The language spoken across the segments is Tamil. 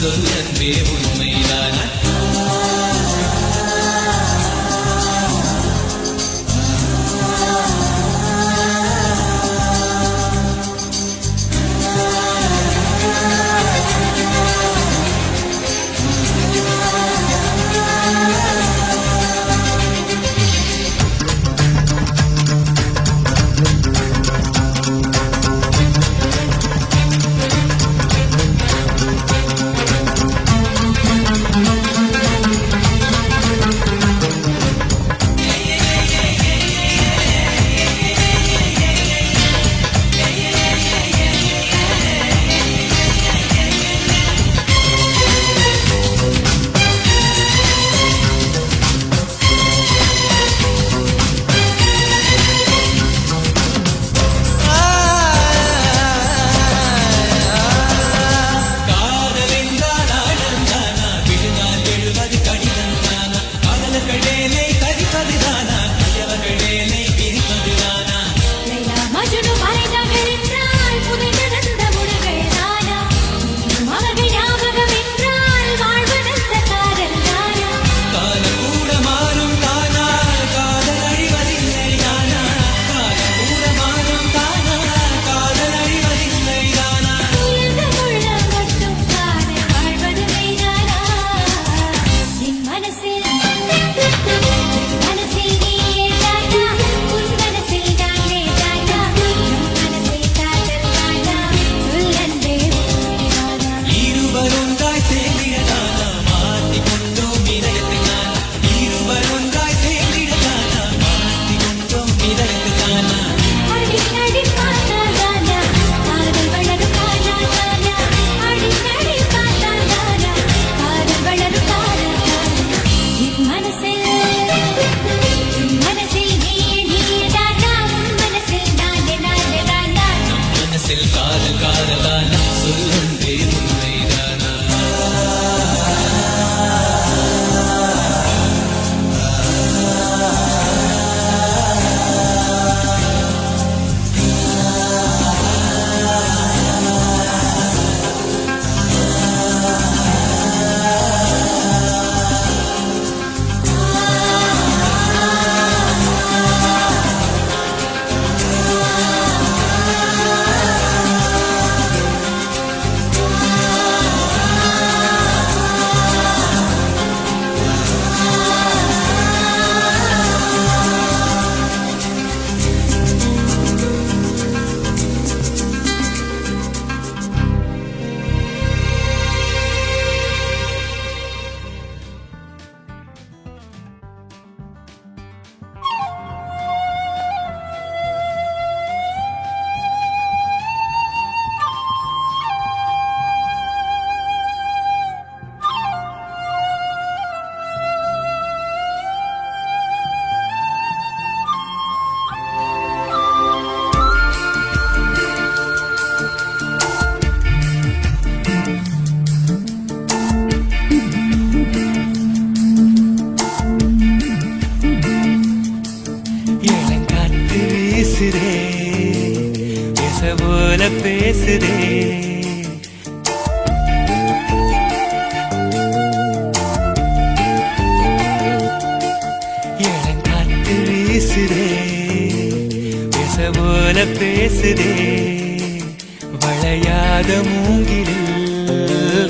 சொல்லன்பே உண்மைதானா போல பேசுதே இளங்காற்று வீசுதே பேச போல பேசுதே வளையாத மூங்கிலில்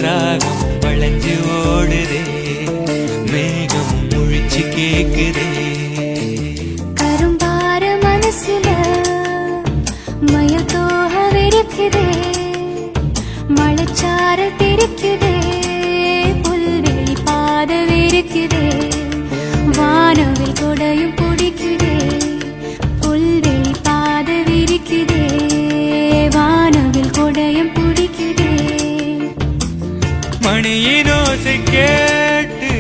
ராகம் வளைஞ்சு ஓடுதே மேகம் முழிச்சு கேக்குதே மழைச்சாரல் தெரிக்குதே புல்வெளி பாத விரிக்குதே வானவில் கொடையும் பிடிக்குதே புல்வெளி பாத விரிக்குதே வானவில் கொடையும் பிடிக்குதே மணியின் ஓசை கேட்டு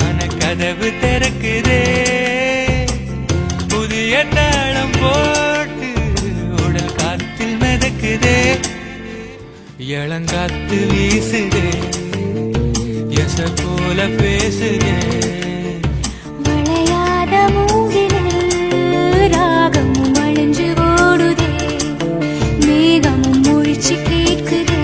மனக்கதவு திறக்குதே புதிய தாளம் போட்டு உடல் காத்தில் மிதக்குதே இளங்காத்து வீசுதே எச போல பேசுதே வளையாத மூங்கிலில் ராகமும் வளைஞ்சு ஓடுதே மேகமும் முழிச்சு கேக்குதே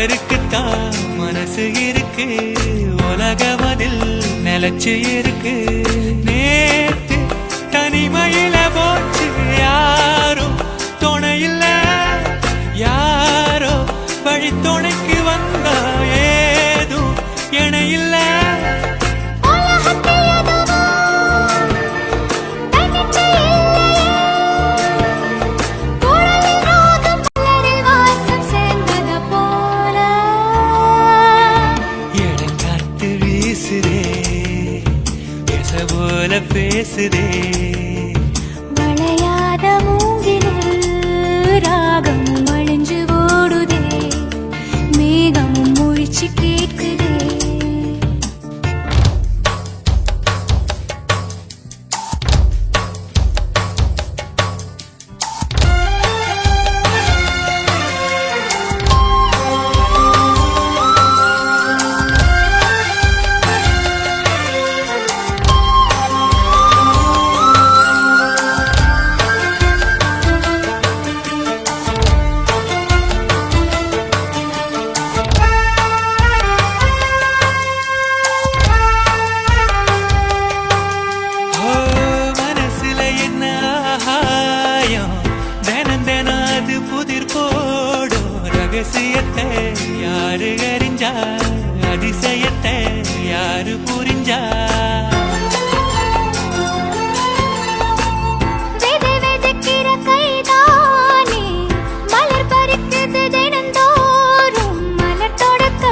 ஒருத்தருக்குத்தான் மனசு இருக்கு, உலகமதில் நிலச்சு இருக்கு. நேத்து தனிமையில போச்சு யாரும் துணையில்ல, யாரோ வழி துணைக்கு வந்தா ஏதும் இணையில்ல. போல பேசுதே வளையாத மூங்கிலில் ராகம் வழிஞ்சு ஓடுதே, மேகமும் முழிச்சு கேட்குதே. ரகசியத்தை யாரு அறிஞ்சா, அதிசயத்தை யாரு புரிஞ்சா. வெதைக்கிற கைதானே மலர் பறிக்குது தினந்தோறும், மலர் தொடுக்க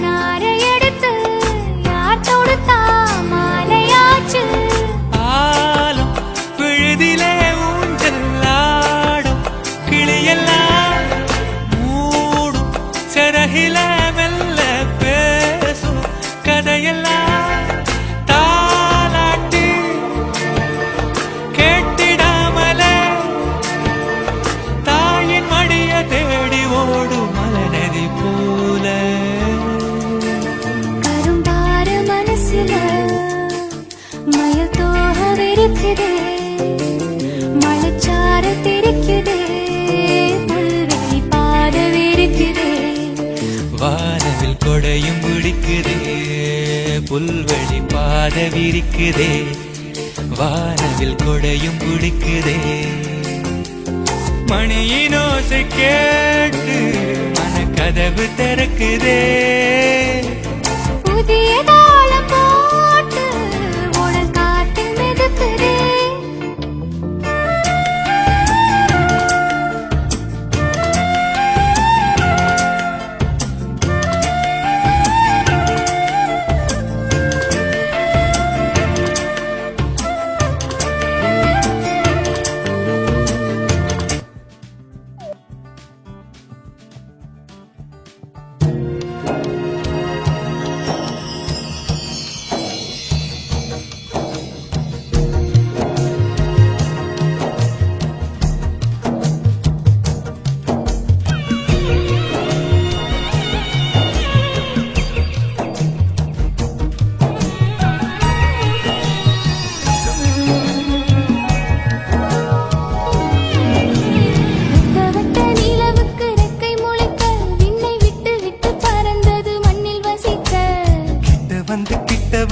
நாரை எடுத்து யார் தொடுத்தா மாலையாச்சு. ஆலம் விழுதிலே ஊஞ்சல் ஆடும் கிளியெல்லாம் சரகில மெல்ல பேசும் கதையெல்லாம் தாலாட்டி கேட்டிடாமலே தாயின் மடிய தேடி ஓடும் மலநதி போல. கரும்பாறு மனசுல மயில் தோக விரிக்குதே, மலைச்சாறு தெரிக்குதே, புல்வெளி பாத விரிக்குதே. வானவில் கொடையும் பிடிக்குதே, புல்வெளி பாத விரிக்குதே, வானவில் கொடையும் பிடிக்குதே. மணியின் ஓசை கேட்டு மனக்கதவு திறக்குதே, புதிய தாளம் போட்டு உடல் காட்டில் மிதக்குதே.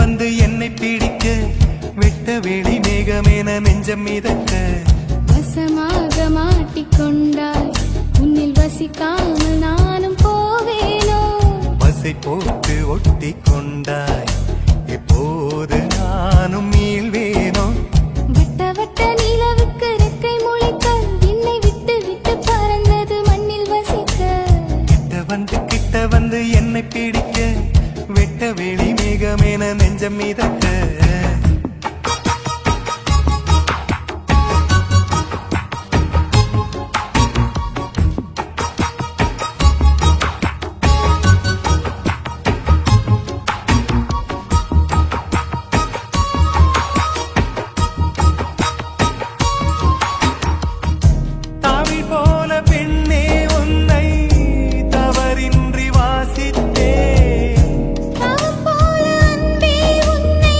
வந்து என்னை பிடிக்க, வெட்ட வெளி மேகமேன நெஞ்சம் மிதக்க. வசமாக மாட்டிக்கொண்டாய், உன்னில் வசிக்காமல் நானும் போவேனோ. வசை போட்டு ஒட்டி கொண்டாய், எப்போது நானும் மீள்வேனோ. வட்ட வட்ட நிலவுக்கு ரெக்கை முளைக்க, என்னை விட்டு விட்டு பறந்தது மண்ணில் வசிக்க. கிட்ட வந்து என்னை பிடிக்க, வெட்ட வெளி மேகமேன நெஞ்சம் மிதக்க. தவம் போல அன்பே உன்னை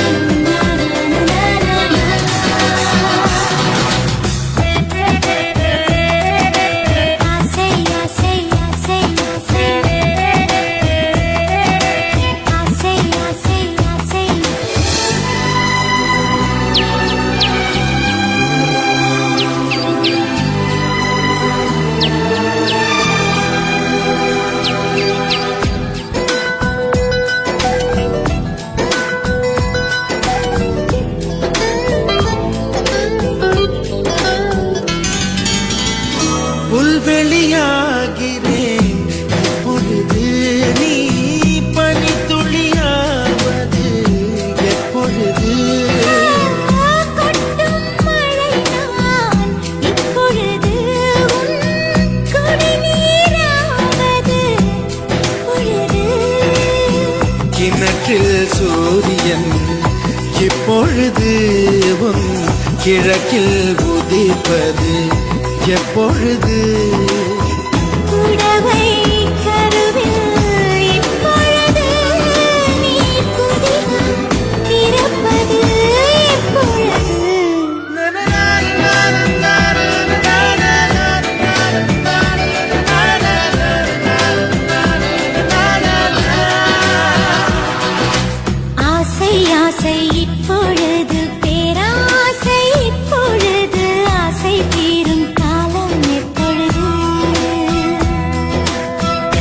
கொட்டும் மழை நான் இப்பொழுது உன் குடிநீராவது பொழுது. கிணற்றில் சூரியன் இப்பொழுது உன் கிழக்கில் உதிப்பது எப்பொழுது? புடவை கருவில் இப்பொழுது நீ புதினம் திறப்பது எப்பொழுது? ஆசை ஆசை இப்பொழுது பேராசை இப்பொழுது ஆசை தீரும் காலம் எப்பொழுது?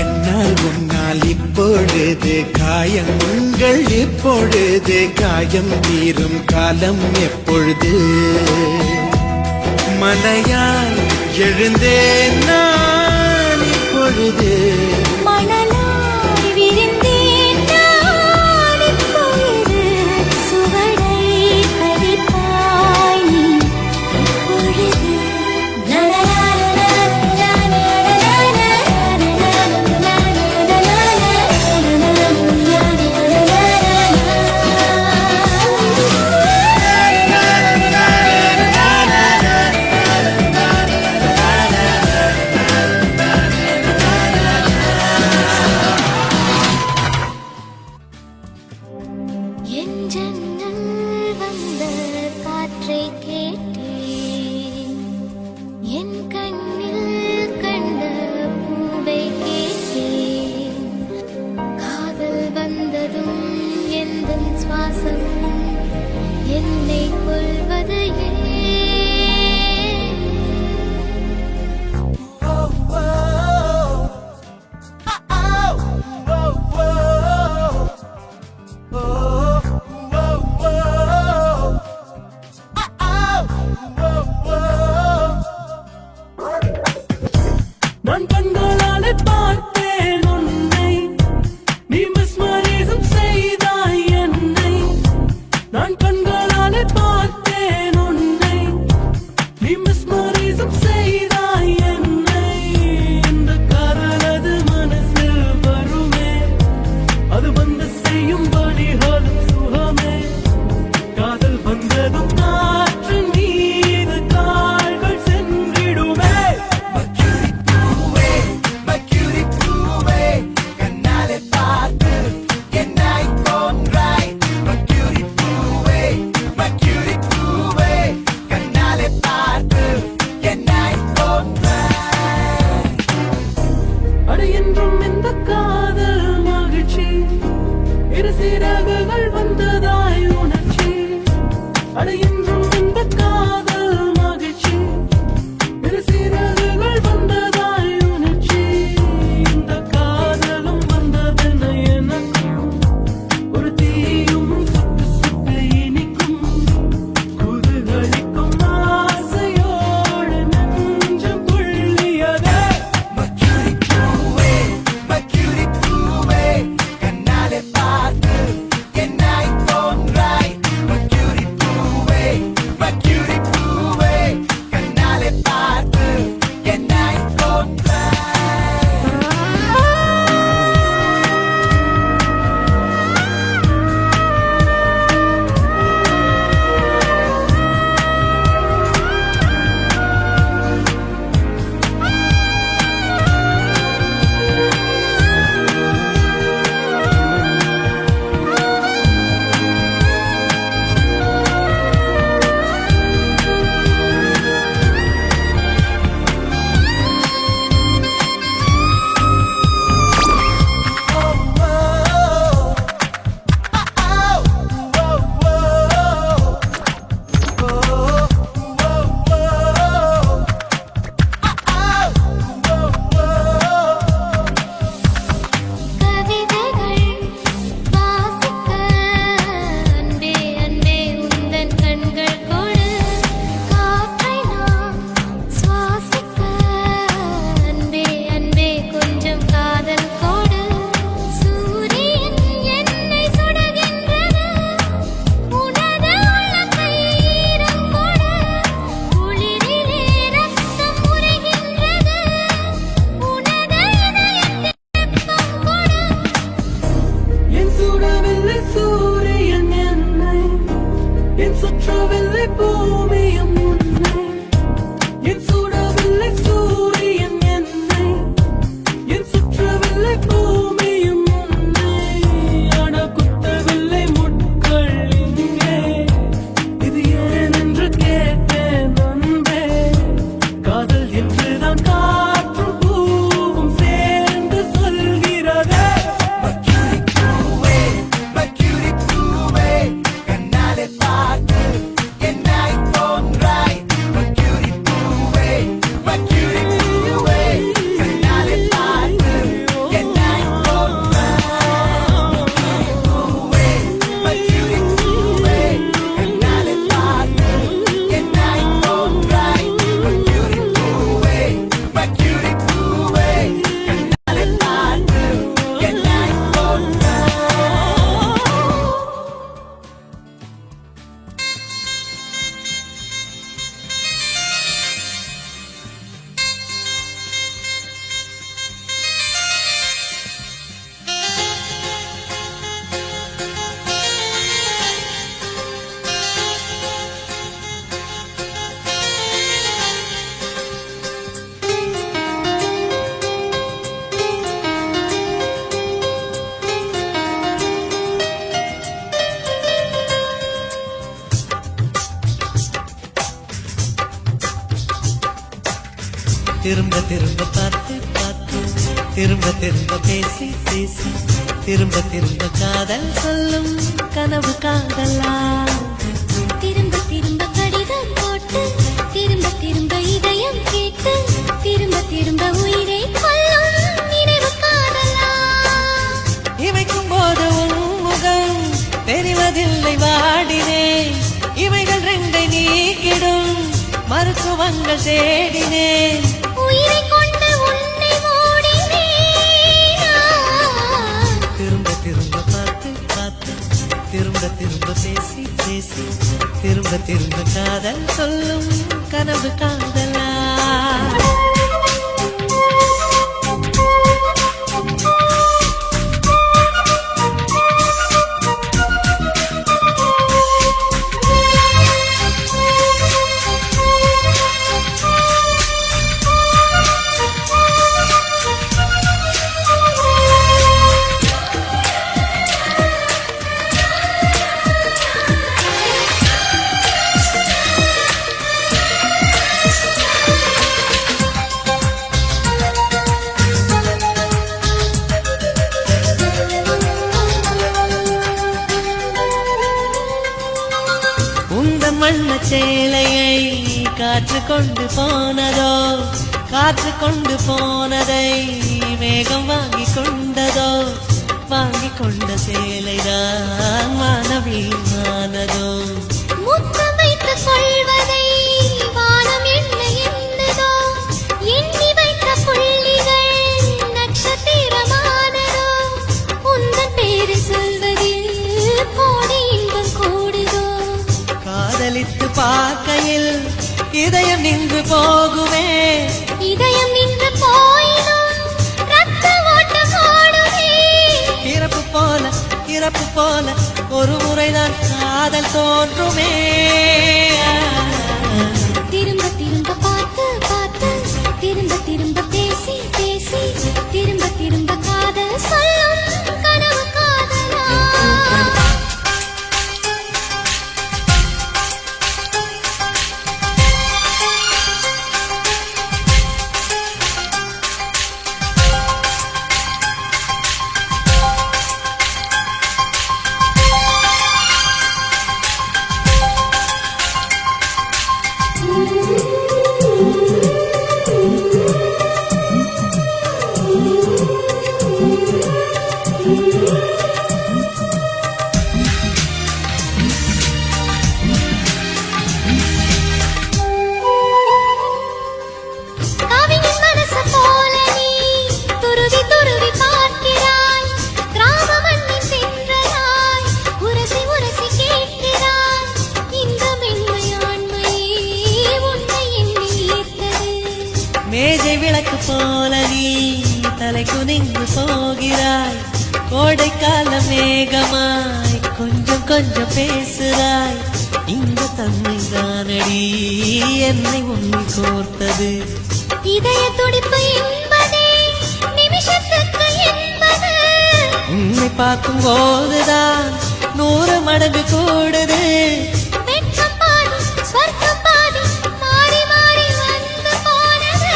என்னால் உன்னால் இப்பொழுது காயங்கள் இப்பொழுது காயம் தீரும் காலம் எப்பொழுது? மலையால் எழுந்தேன் நான் இப்பொழுது மணலாய் விரிந்தேன் நான் இப்பொழுது சுவடை பதிப்பாய் நீ இப்பொழுது. என் ஜன்னல் வந்த காற்றை கேட்டேன், என் கண்ணில் கண்ட பூவை கேட்டேன். காதல் வந்ததும் எந்தன் சுவாசம் என்னை கொள்வது ஏன்? நான் கண்களாலே பார்த்தேன் உன்னை, நீ மிஸ்மரிசம் செய்தாய் என்னை. நான் கண்களாலே பார்த்தேன் உன்னை, நீ மிஸ்மரிசம் செய்தாய் என்னை. இந்த காதலது மனசில் வருமே, அது வந்து செய்யும் வழிகளும் சுகமே. காதல் வந்ததும் காற்றின் மீது கால்கள் சென்றிடுமே. அட என்றும் இந்த காதல் மகிழ்ச்சி, இரு சிறகுகள் வந்ததாய் உணர்ச்சி. அட திரும்ப திரும்ப பார்த்து பார்த்து திரும்ப திரும்ப பேசி பேசி திரும்ப திரும்ப காதல் சொல்லும் கனவு காதலா திரும்ப திரும்ப கடிதம் போட்டு திரும்ப திரும்ப இதயம் கேட்டு திரும்ப திரும்ப உயிரை கொல்லும் நினைவு காதலா இமைக்கும் போது உன் முகம் தெரிவதில்லை வாடினேன் இவைகள் ரெண்டை நீக்கிடும் மருத்துவங்கள் தேடினேன் உயிரை கொண்டு உன்னை ஓடினேன் திரும்ப திரும்ப பார்த்து பார்த்து திரும்ப திரும்ப பேசி பேசி திரும்ப திரும்ப காதல் சொல்லும் கனவு காதலா வண்ண சேலையை காற்று கொண்டு போனதோ காற்று கொண்டு போனதை மேகம் வாங்கி கொண்டதோ வாங்கி கொண்ட சேலைதான் மானவீமானதோ முத்தம் வைத்துக் கொள்வதை வானம் என்ன என்னதோ எண்ணி வைத்த புள்ளிகள் நட்சத்திரமானதோ உந்தன் பேரு சொல்வதில் கோடி இன்பம் கூடுதோ காதலித்து பார்க்கையில் இதயம் நின்று போகுமே இதயம் நின்று போயினும் ரத்த ஓட்டம் ஓடுமே இறப்பு போல ஒரு முறைதான் காதல் தோன்றுமே திரும்ப திரும்ப பார்த்து பார்த்து திரும்ப திரும்ப பேசி பேசி திரும்ப திரும்ப காதல் சொல்லும் கனவு காதலா மேஜை விளக்கு போல நீ தலை குனிந்து போகிறாய் கோடைக்கால மேகமாய் கொஞ்சம் கொஞ்சம் பேசுகிறாய் இந்த தன்மை தானடி என்னை உன்னை கோர்த்தது இதய துடிப்பு என்பதே நிமிஷத்துக்கு என்பது உன்னை பார்க்கும் போதுதான் 100 மடங்கு கூடுது வெட்கம் பாதி ஸ்வர்க்கம் பாதி மாறி மாறி வந்து போனது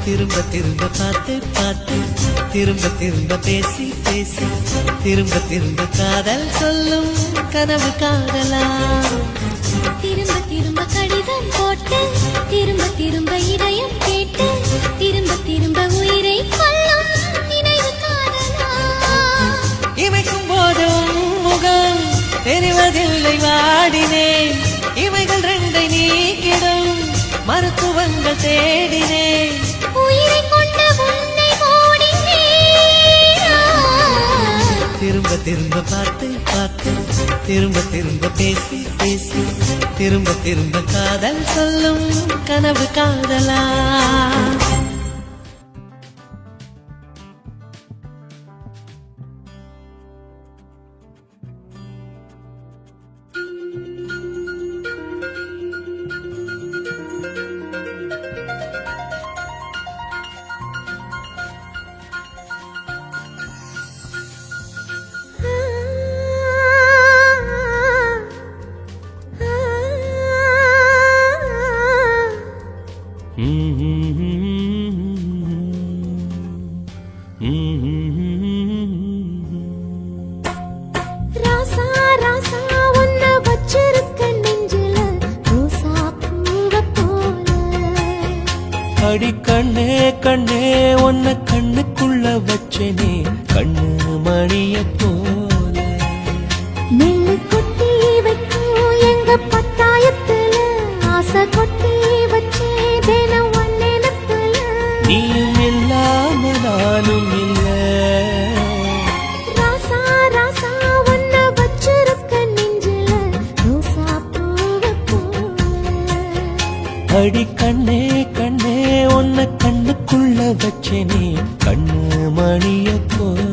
திரும்ப திரும்ப பார்த்து பார்த்து திரும்ப திரும்ப பேசி பேசி திரும்ப திரும்ப காதல் சொல்லும் கனவு காதலா திரும்ப திரும்ப கடிதம் போட்டு திரும்ப திரும்ப இதயம் கேட்டு திரும்ப திரும்ப உயிரை கொல்லும் நினைவு காதலா இமைக்கும் போதும் முகம் தெரிவதில்லை வாடினேன் இவைகள் ரெண்டை நீக்கிடும் மருத்துவங்கள் தேடினேன் உயிரை கொண்டு உன்னை ஓடினேன் திரும்ப திரும்ப பார்த்து பார்த்து திரும்ப திரும்ப பேசி பேசி திரும்ப திரும்ப காதல் சொல்லும் கனவு காதலா அடி கண்ணே கண்ணே உன்னை கண்ணுக்குள்ள வச்சனே கண்ணு மணிய போல. நெல்லு கொட்டி வைக்கும் எங்க பத்தாயத்துல ஆசை கொட்டி வச்சே தினம் ஒன்னெனப்புல. நீயும் இல்லாம நானும் இல்ல. ராசா ராசா ஒன்ன வச்சிருக்க நெஞ்சில ரோசா பூவை போல. அடி கண்ணே கண்ணே உன்னை கண்ணுக்குள்ள வச்சனே கண்ணு மணிய போல.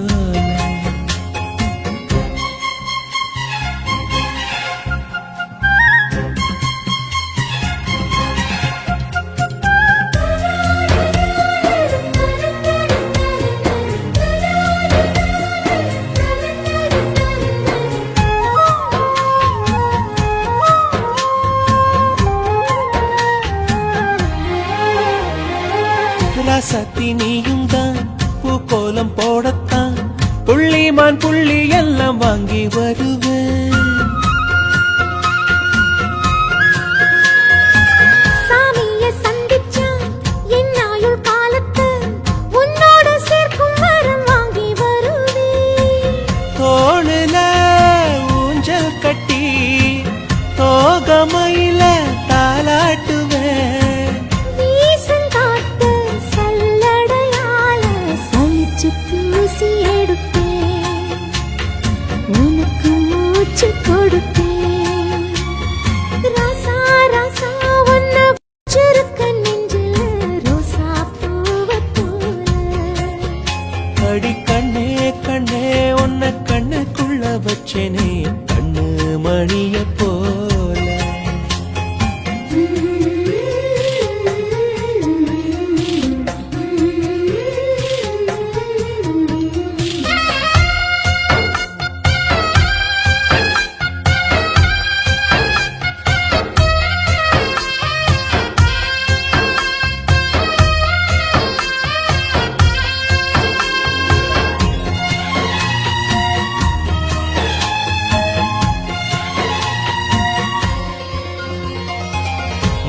ரசத்தி நீயும் தான் பூக்கோலம் போடத்தான் புள்ளிமான் புள்ளி எல்லாம் வாங்கி வருவேன். சாமிய சந்திச்சா என் ஆயுள் காலத்து உன்னோட சேர்க்கும் வரம் வாங்கி வருவேன். தோளுல ஊஞ்சல் கட்டி தோகமையில தாலாட்டுவேன். வீசும் காத்து சல்லடையால சலிச்சு தூசி எடுப்பேன். உனக்கு மூச்சு கொடுப்பேன். ராசா ராசா ஒன்ன வச்சிருக்க நெஞ்சில ரோசா பூவை போல. அடி கண்ணே கண்ணே உன்னை கண்ணுக்குள்ள வச்சேனே கண்ணு மணிய போல.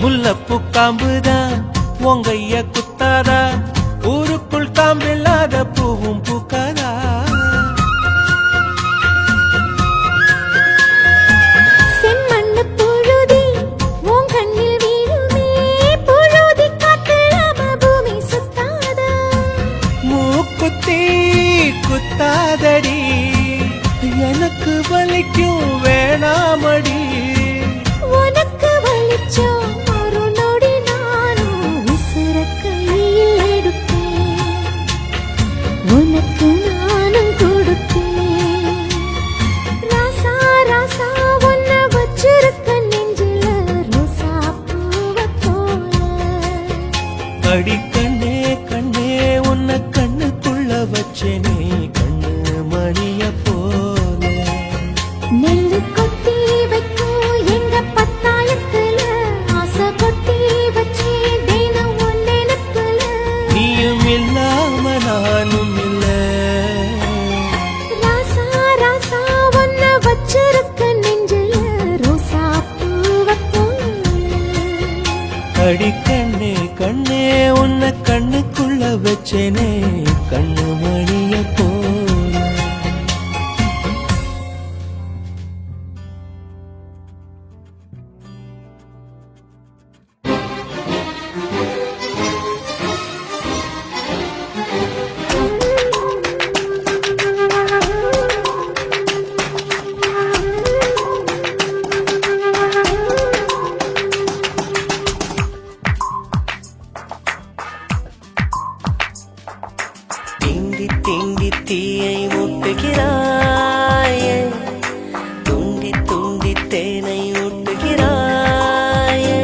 முல்லப்பூ காம்புதான் உங்கைய குத்தாதா ஊருக்குள் காம்பில்லாத பூவும் பூக்காதா. செம்மண்ணு புழுதி உன் கண்ணில் வீழுமே. புழுதி காத்திடாம பூமி சுத்தாதா. மூக்குத்தி குத்தாதடி எனக்கு வலிக்கும் வேணாமடி. உனக்கு வலிச்சோம் ஒரு நொடி நானும் விசிற கையில் எடுப்பேன். உனக்கு நானும் கொடுப்பேன். ராசா ராசா ஒன்ன வச்சிருக்க நெஞ்சில ரோசா பூவை போல. அடி கண்ணே கண்ணே உன்னை கண்ணுக்குள்ள வச்சேனே கண்ணு மணிய போல. நெல்லு கொட்டி வைக்கும் எங்க பத்தாயத்துல ஆசை கொட்டி வச்சே தினம் ஒன்னெனப்புல. நீயும் இல்லாம நானும் இல்ல. ராசா ராசா ஒன்ன வச்சிருக்க நெஞ்சில ரோசா பூவை போல. அடி கண்ணே கண்ணே உன்னை கண்ணுக்குள்ள வச்சேனே கண்ணு மணிய போல. திண்டி திண்டி தீயை மூட்டுகிறாயே துண்டி துண்டி தேனை ஊட்டுகிறாயே.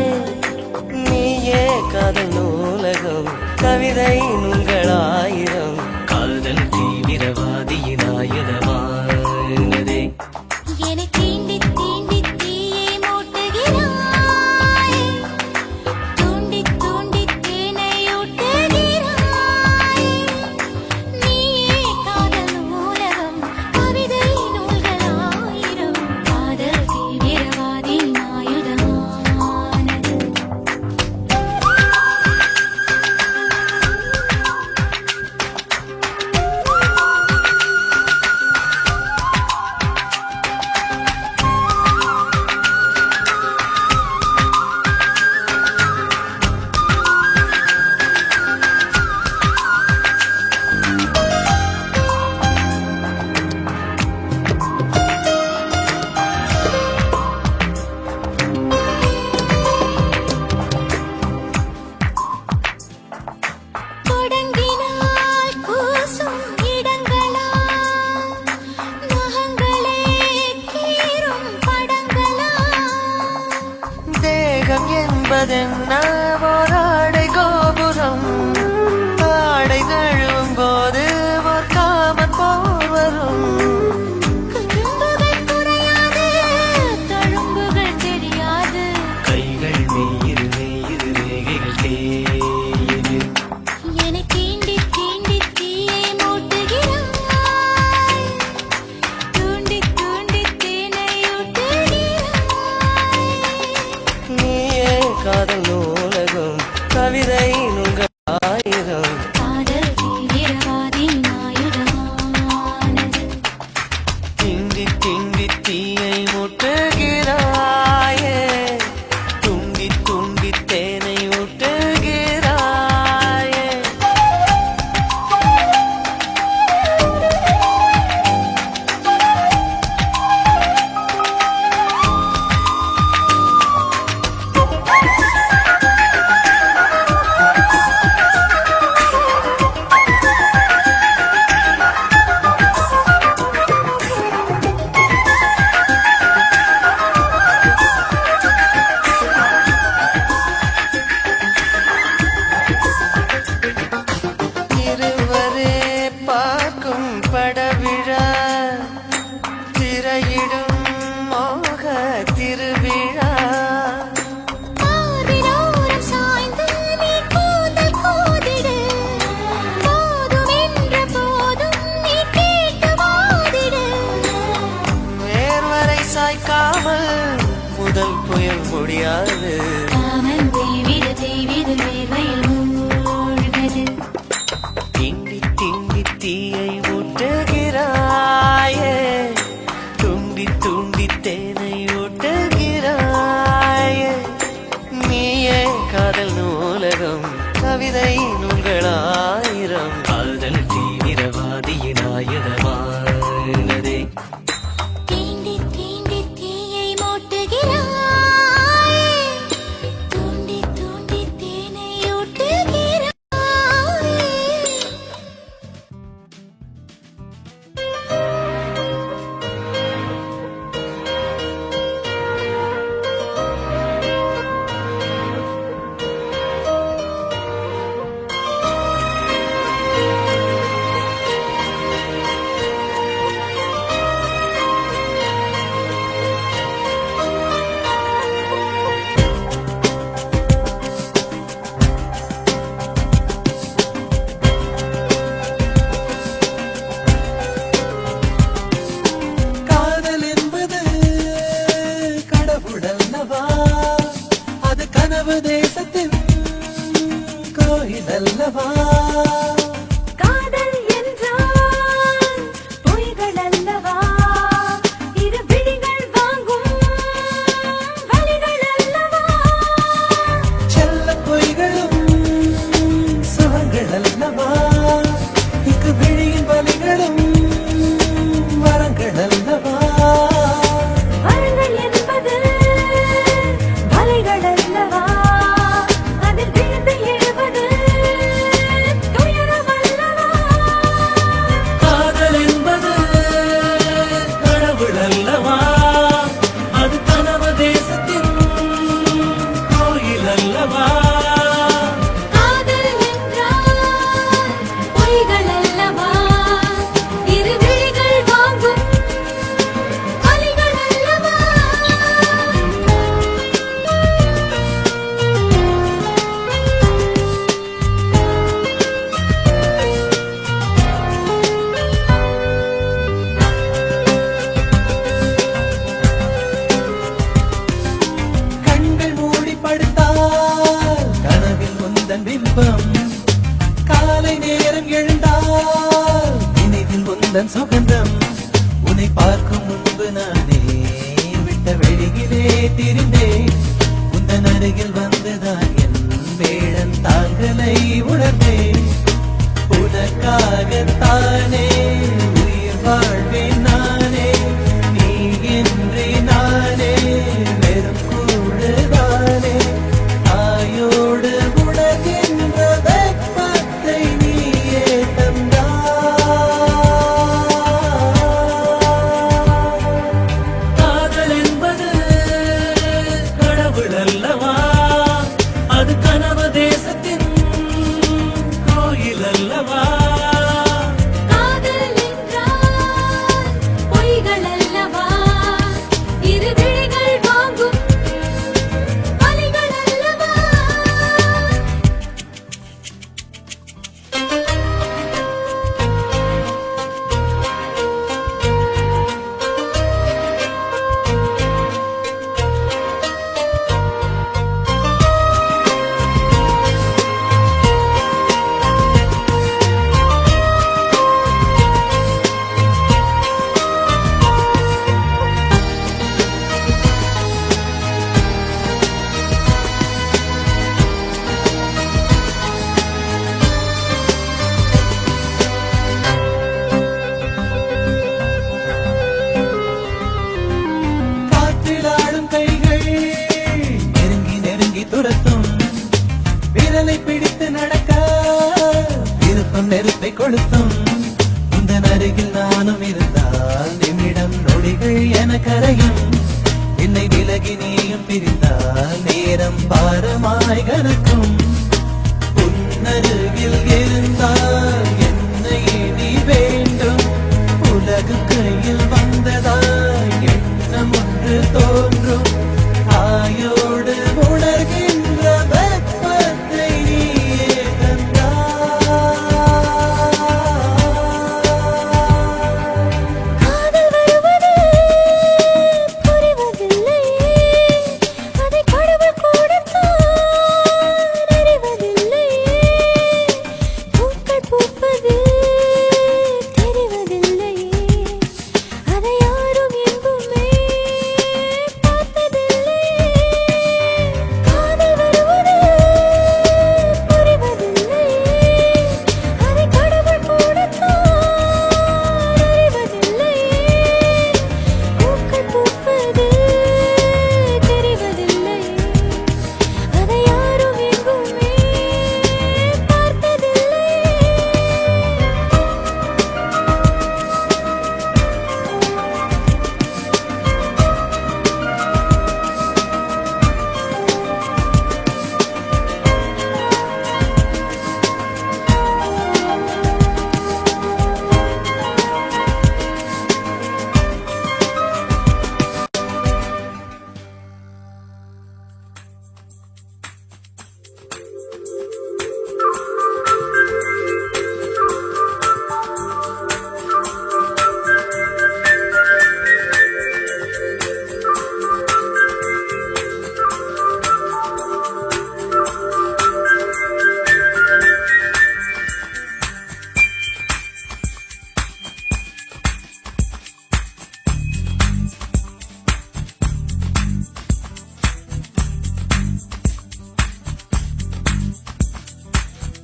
நீயே காதல் நூலகம் கவிதை நூல்களாயிரம் காதல் தீவிரவாதியினாயதமானதே. என்னை தீண்டி தீண்டி தீயை மூட்டுகிறாய். தூண்டி தூண்டி தேனை ஊட்டுகிறாய். நீயே காதல் நூலகம் கவிதை நூல்களாயிரம் காதல் தீவிரவாதி என்பதென்ன ஓராடை கோபுரம் ஆடை தழுவும் போது ஒரு காமன் போர் வரும் குறும்புகள் குறையாது தழும்புகள் தெரியாது கைகள் மெய்யிரு மெய்யிரு ரேகைகள் தேயுது என்னை தீண்டி தீண்டி தீயை மூட்டுகிறாய் தூண்டி தூண்டி தேனை ஊட்டுகிறாய் நீயே காதல் நூலகம் கவிதை நுங்கள் ஆயிரம் காதல் தீவிரவாதி நாயுடமானது திண்டி திண்டி தீயை முட்டுகிறாயே துண்டி துண்டி தேனை ஊட்டுகிறாயே இருவரே பார்க்கும் படவிழா திரையிடும் மோக திருவிழா பார்வினோரம் சாய்ந்து நீ கூந்தல் கோதிடு போதும் என்ற போதும் நீ கேட்டு வாதிடு வேர்வரை சாய்க்காமல் முதல் புயல் முடியாது காமன் தேவிது தேவிது வேர்வையில் மூழ்கது திண்டி திண்டி தீயை ஊட்டுகிறாயே துண்டி துண்டி தேனை ஊட்டுகிறாயே நீயே காதல் நூலகம் கவிதை நூல்களாயிரம் காதல் தீவிரவாதியின் ஆயுதமானதே தீண்டி தீண்டி தீயை மூட்டுகிறாய் தூண்டி தூண்டி தேனை ஊட்டுகிறாய் காதல் என்பது கடவுளல்லவா அது கனவு தேசத்தின் கோயில் அல்லவா காதல் என்றால் பொய்கள் அல்லவா இரு விழிகள் வாங்கும் வலிகள் அல்லவா செல்ல பொய்களும் சுகங்கள் அல்லவா இக்கு விழியின் வலிகளும் வரங்கள் அல்லவா வரங்கள் என்பது வலிகள் அல்லவா அதில் விழுந்து எழுவது துயரம் அல்லவா காதல் என்பது கடவுள் அல்லவா அது கனவு தேசத்தின் கோயில் அல்லவா காதல் என்றால் பொய்கள் அல்லவா இரு விழிகள் வாங்கும் வலிகள் அல்லவா கண்கள் மூடி படுத்தால் கனவில் உந்தன் பிம்பம் காலை நேரம் எழுந்தால் நினைவில் உந்தன் சுகந்தம் உன்னை பார்க்கும் முன்பு நானே விட்ட வெளியிலே திரிந்தேன் உந்தன் அருகில் வந்துதான் என் வேடன் தாங்கலை உணர்ந்தேன் உனக்காகத்தானே உயிர் வாழ்வேன் நானே நீ என்று நானே வெறும் கூடுதானே தாயோடு உணர்கின்ற வெப்பத்தை நீயே தந்தாய். காதல் என்பது கடவுள் அல்லவா துரத்தும் விரலை பிடித்து நடக்க விருப்பம் நெருப்பை கொளுத்தும் இந்த அருகில் நானும் இருந்தால் நிமிடம் நொடிகள் என கரையும் என்னை விலகி நீயும் பிரிந்தால் நேரம் பாரமாய் கனக்கும் உன்னருகில் இருந்தால் என்னை நீ வேண்டும் உலகு கையில் வந்ததாய் எண்ணம் ஒன்று தோன்றும் ஆயோடு உணர்கின்ற வெப்பத்தை நீயே தந்தாய். காதல் வருவது புரிவதில்லை, அதை கடவுள் கொடுத்தார் அறிவதில்லை. பூக்கள் பூப்பது தெரிவதில்லை, அதை யாரும் எங்குமே பார்த்ததில்லை. காதல் வருவது புரிவதில்லை, அதை கடவுள் கொடுத்தார் அறிவதில்லை. பூக்கள் பூப்பது தெரிவதில்லை, அதை யாரும் எங்குமே பார்த்ததில்லை.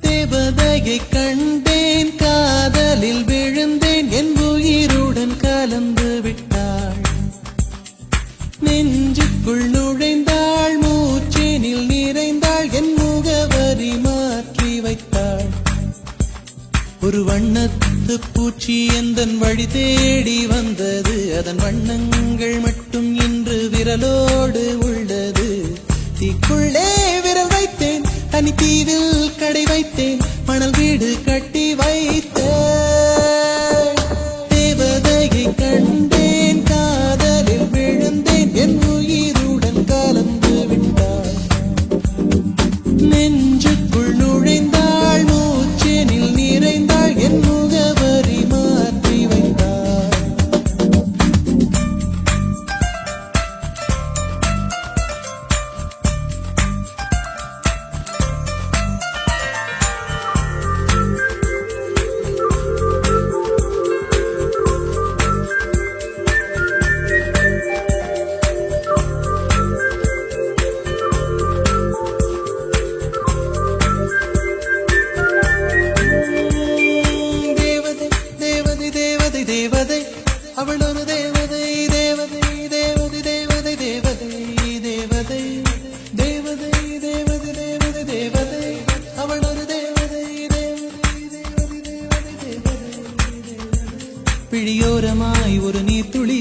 தேவதையை கண்டேன், காதலில் விழுந்தேன், என் உயிருடன் கலந்து விட்டாள். நெஞ்சுக்குள் நுழைந்தாள், மூச்சேனில் நிறைந்தாள், என் முகவரி மாற்றி வைத்தாள். ஒரு வண்ணத்து பூச்சி எந்தன் வழி தேடி வந்தது, அதன் வண்ணங்கள் மட்டும் இன்று விரலோடு உள்ளது. தீக்குள்ளே விரல் வைத்தேன், தனி தீவில் கடை வைத்தேன், மணல் வீடு கட்டி வைத்தேன். தேவதையை கண்டேன், காதலில் விழுந்தேன், என் உயிருடன் கலந்து விட்டாள். நெஞ்சுக்குள் நுழைந்தாள், மூச்சேனில் நிறைந்தாள், என் முகவரி மாற்றி வைத்தாள். தேவதை தேவதை தேவதை தேவதை, அவள் ஒரு தேவதை. தேவதை தேவதை தேவதை தேவதை தேவதை தேவதை தேவதை தேவதை தேவதை, அவள் ஒரு தேவதை. தேவதை தேவதை தேவதை தேவதை. பிழியோரமாய் ஒரு நீர்த்துளி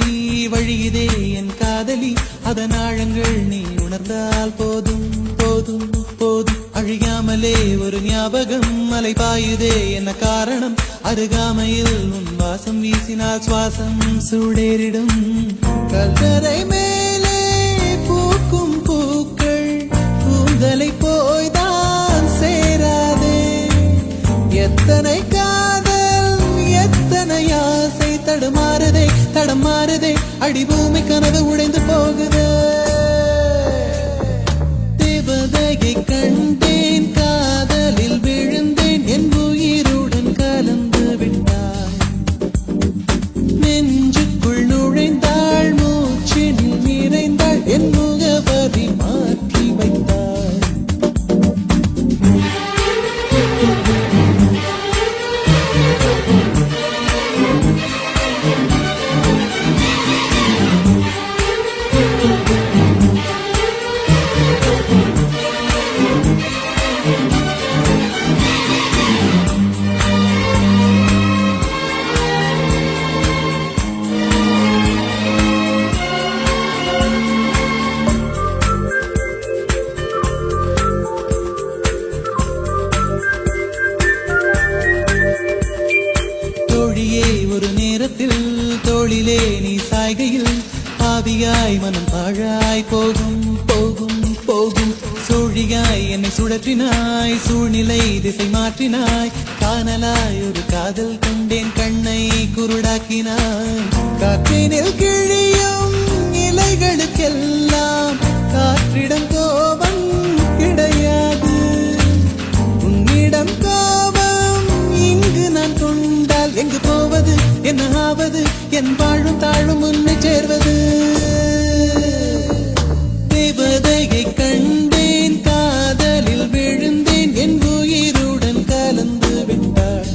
வழியுதே என் காதலி, அதன் ஆழங்கள் நீ உணர்ந்தால் போதும் போதும் போதும். அழியாமலே ஒரு ஞாபகம் மலை பாயுதே, என்ன காரணம்? அருகாமையில் உன் வாசம் வீசினால் சுவாசம் சூடேறிடும். கல்லறை மேலே பூக்கும் பூக்கள் கூந்தலை போய்தான் சேராதே. எத்தனை காதல் எத்தனை ஆசை தடுமாறுதே தடமாறுதே, அடிபூமி கனவு உடைந்து போகுதே. தேவதையை கண்டேன், காதலில் விழுந்தேன், என் உயிருடன் கலந்து விட்டாள். நெஞ்சுக்குள் நுழைந்தாள், மூச்சினில் நிறைந்தாள், என் முகவரி மாற்றி வைத்தாள். பாழாய் மனம் பாழாய் போகும் போகும் போகும். சூழியாய் என்னை சுழற்றினாய், சூழ்நிலை திசை மாற்றினாய். காணலாய் ஒரு காதல் கொண்டேன், கண்ணை குருடாக்கினாய். காற்றினில் கிழியும் இலைகளுக்கெல்லாம் காற்றிடம் கோபம் கிடையாது. உன்னிடம் கோபம் இங்கு நான் கொண்டால் எங்கு போவது, என்ன ஆவது, என் வாழும் தாழும் உன்னை சேர்வது. தேவதையை கண்டேன், காதலில் விழுந்தேன், என் உயிருடன் கலந்து விட்டாள்.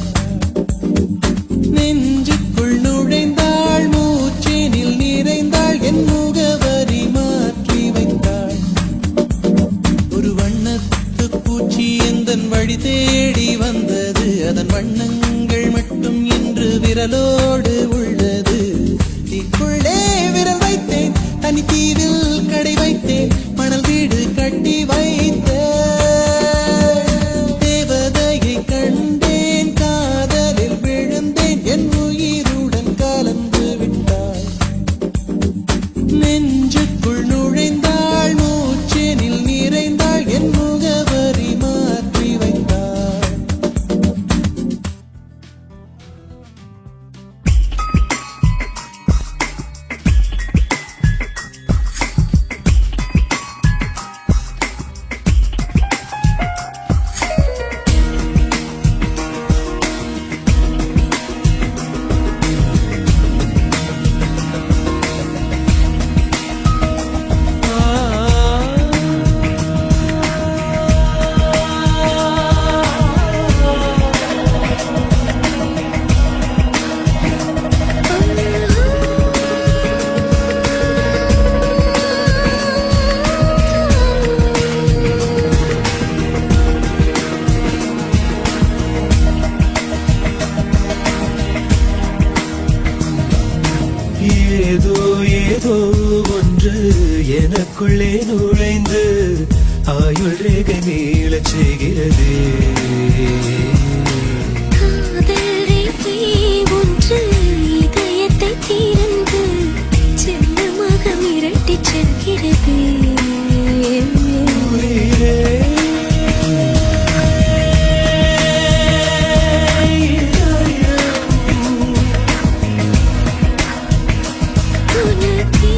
நெஞ்சுக்குள் நுழைந்தாள், மூச்சேனில் நிறைந்தாள், என் முகவரி மாற்றி வைத்தாள். ஒரு வண்ணத்து பூச்சி எந்தன் வழி தேடி வந்தது, அதன் வண்ணங்கள் மட்டும் இன்று விரலோடு உள்ளது. தீக்குள்ளே விரல் வைத்தேன், தனி தீவில் கடை வைத்தேன், மணல் வீடு கட்டி வைத்தேன். தேவதையை கண்டேன், காதலில் விழுந்தேன், என் உயிருடன் கலந்து விட்டாள். நெஞ்சுக்குள் நுழைந்தாள், மூச்சேனில் நிறைந்தாள், என் முகவரி மாற்றி வைத்தாள். ஏதோ ஏதோ ஒன்று எனக்குள்ளே நுழைந்து ஆயுள் ரேகை நீளச் செய்கிறது. காதல் ரேகை ஒன்று இதயத்தை திறந்து செல்லமாக மிரட்டிச் செல்கிறது. உயிரே, உனக்கே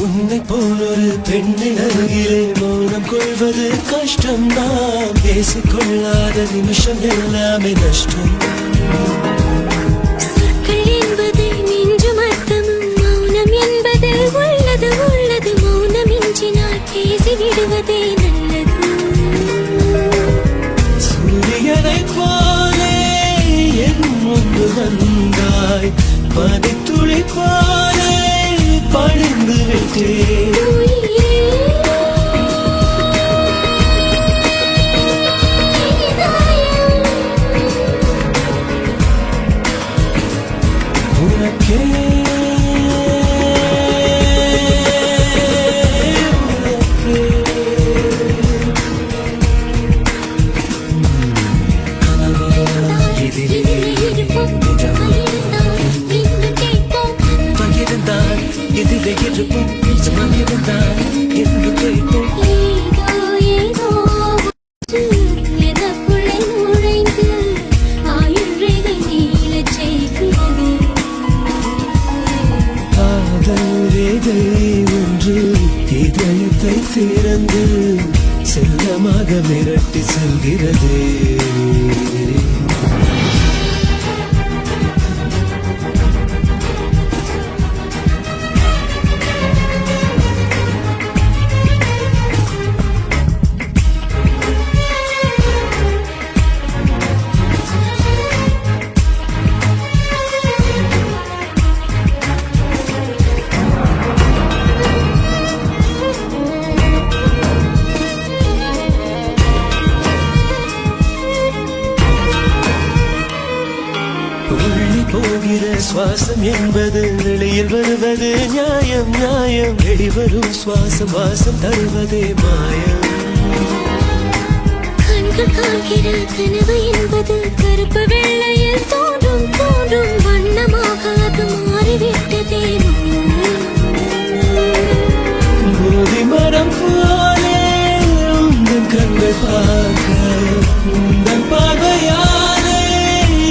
உன்னை போலொரு பெண்ணின் அருகிலே மௌனம் கொள்வது கஷ்டம்தான். பேசிக்கொள்ளாத நிமிஷம் எல்லாமே நஷ்டம். சொற்கள் என்பது நெஞ்சும் அர்த்தமும், மௌனம் என்பதில் உள்ளது உள்ளது. மௌனம் இன்றினால் பேசிவிடுவதே நல்லது. சூரியனைப் போலே என் முன்பு வந்தாய், பனித்துளி போலே பணிந்து விட்டேன். உயிரே, உனக்கே இதிலே இருப்போம், இருந்தால் இன்னும் கேட்போம். பகிர்ந்தான் எதிலே இருப்போம், இருந்தான் என்று கேட்போம். ஏதோ ஏதோ ஒன்று எனக்குள்ளே நுழைந்து ஆயுள் ரேகை நீளச் செய்கிறது. காதல் ரேகை ஒன்று இதயத்தை திறந்து செல்லமாக மிரட்டி செல்கிறது. வாசம் என்பது வெளியில் வருவது நியாயம் நியாயம் வெளிவரும் சுவாசம் வாசம் தருவதே மாயம் கண்கள் காண்கிற கனவு என்பது கருப்பு வெள்ளையில் தோன்றும் தோன்றும் வண்ணமாக அது மாறிவிட்டதே போதி மரம் போலே உந்தன் கண்கள் பார்க்க உந்தன் பார்வையாலே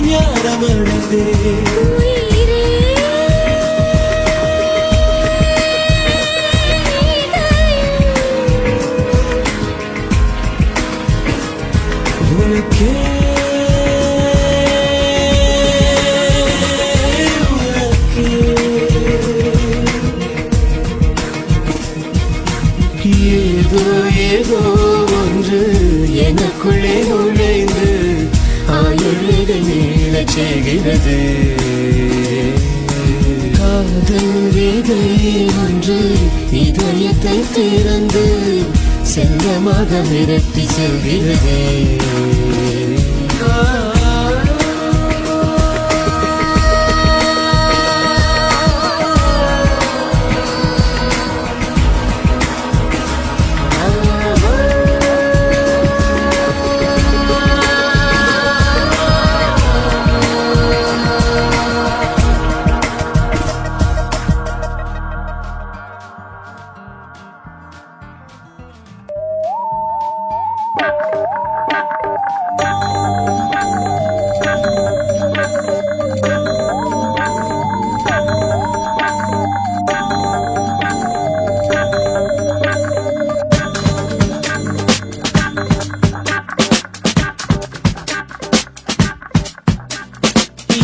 ஞானமடைந்தே உயிரே உனக்கே ஏதோ ஏதோ ஒன்று எனக்குள்ளே நுழைந்து ஆயுள்களை நீளச் செய்கிறது காதல் வேதை ஒன்று இதயத்தை திறந்து செல்லமாக விரட்டி செல்கிறது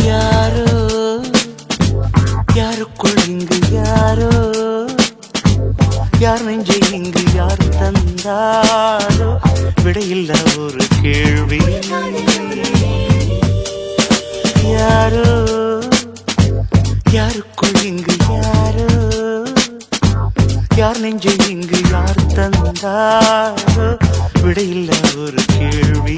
யாரோ யாருக்குள் இங்கு யாரோ யார் நெஞ்சை இங்கு யார் தந்தாரோ விடையில்ல ஒரு கேள்வி யாரோ யாருக்குள் இங்கு யாரோ யார் நெஞ்சை இங்கு யார் தந்தாரோ விடையில்ல ஒரு கேள்வி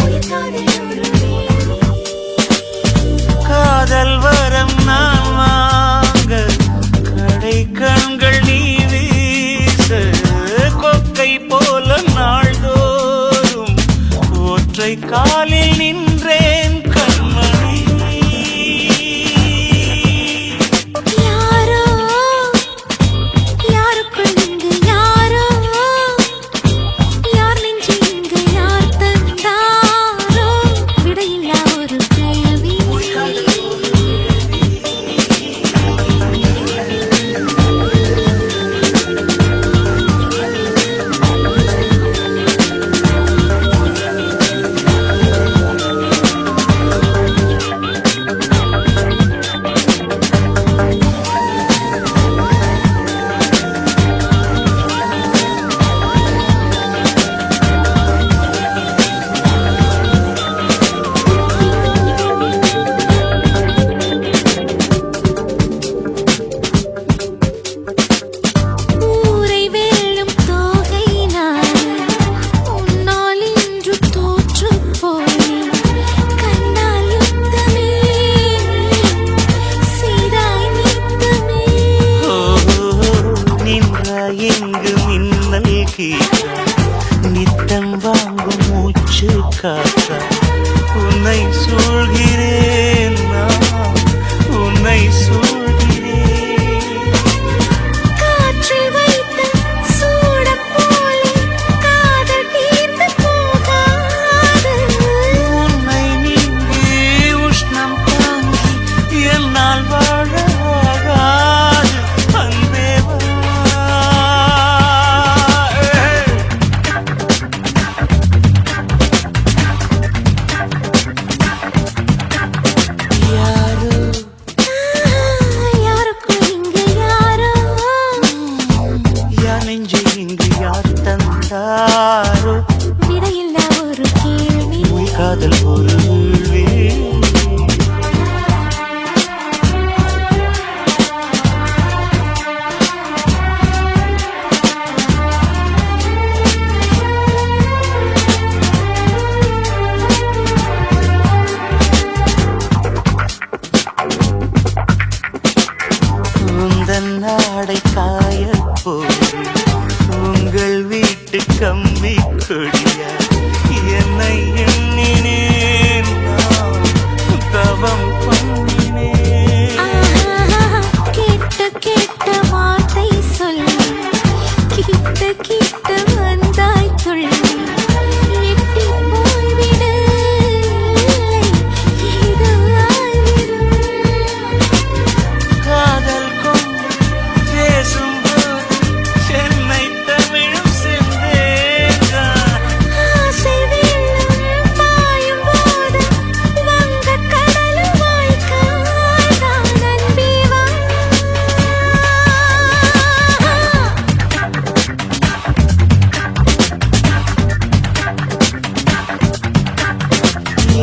காதல் வரம் நான் வாங்க கடை கண்கள் நீ வீச கொக்கை போல நாள்தோறும் ஒற்றை காலில் நின்றேன் கண்மணி யாரோ யாருக்குள் இங்கு யாரோ யார் நெஞ்சு இங்கு யார் தந்தாரோ விடையில்லா ஒரு கேள்வி ஆடை காய போது உங்கள் வீட்டு கம்பி கொடியா என்னை எண்ணினேன் நான் தவம் பண்ணினேன். கேட்ட கேட்ட வார்த்தை சொல்லி கிட்ட கிட்ட வந்தாய் துள்ளி எட்டி போய்விடு இது ஆய்விடும். காதல் கொண்டு பேசும்போது சென்னை தமிழும் சென்றேன். ஆசை வெள்ளம் பாயும் போது வங்கக் கடலும் வாய்க்கால்தான் அன்பே வா.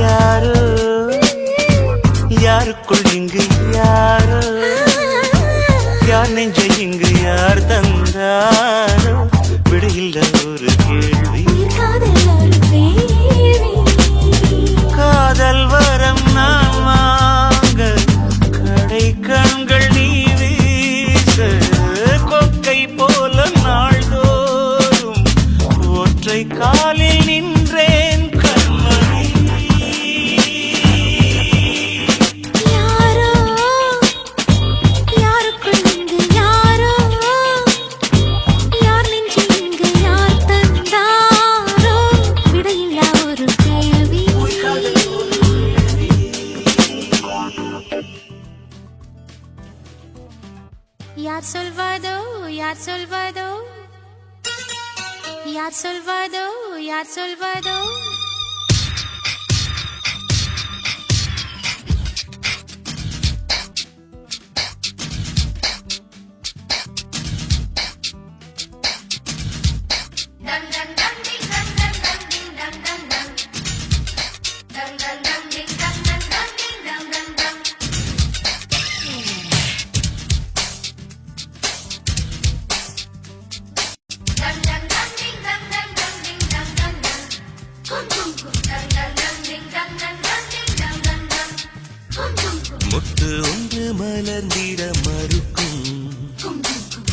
யாரோ யாருக்குள் இங்கு யாரோ யார் நெஞ்சை இங்கு யார் தந்தாரோ விடையில்ல ஒரு கேள்வி. காதல் ஒரு வேள்வி. காதல் வரம் நான் வாங்க கடை கண்கள் நீ வீச கொக்கை போல நாள்தோறும் ஒற்றை காலில் நின்றேன் கண்மணி. யாரோ யாருக்குள் இங்கு யாரோ யார் நெஞ்சு இங்கு யார் தந்தாரோ விடையில்லா ஒரு கேள்வி. யார் சொல்வதோ யார் சொல்வதோ யார் சொல்வதோ யார் சொல்வதோ முட்டு ஒன்று மலர்ந்திட மறுக்கும்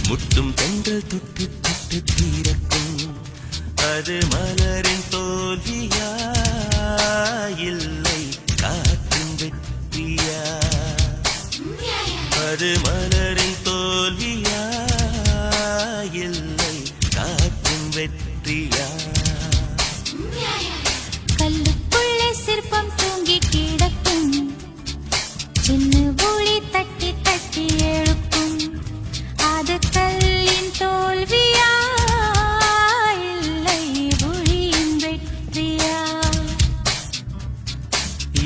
முட்டும் பெண்கள் தொட்டு தொட்டு தீரக்கும் அது மலரின் தோல்வியா இல்லை காற்றின் வெற்றியா? அது மலரின் தோல்வியா இல்லை காற்றின் வெற்றியா? கல்லுக்குள்ளே சிற்பம் தூங்கி கிடக்கும் சின்ன ஒளி தட்டி தட்டி எழுப்பும் அது கல்லின் தோல்வியா இல்லை ஒளியின் வெற்றியா?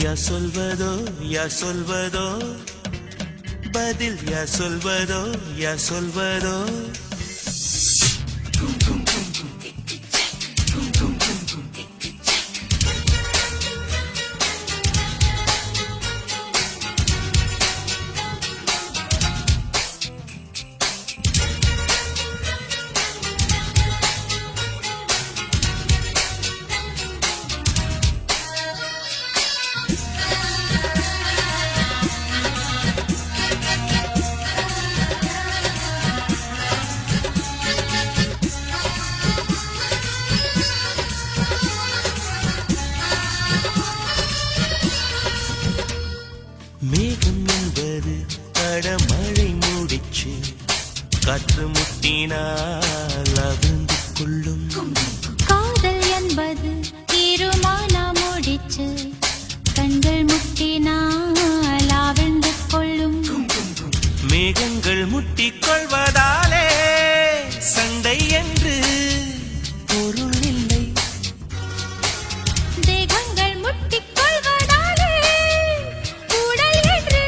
யா சொல்வதோ யா சொல்வதோ பதில் யா சொல்வதோ யா சொல்வதோ? மேகம் என்பது அடமழை மூடிச்சு காற்று முட்டினால் அவிழ்ந்து கொள்ளும். காதல் என்பது இருமானா முடிச்சு கண்கள் முட்டினால் ஆழ்ந்து கொள்ளும். மேகங்கள் முட்டிக் கொள்வதாலே சண்டை என்று பொருள் இல்லை. தேகங்கள் முட்டிக் கொள்வதாலே உடல் என்று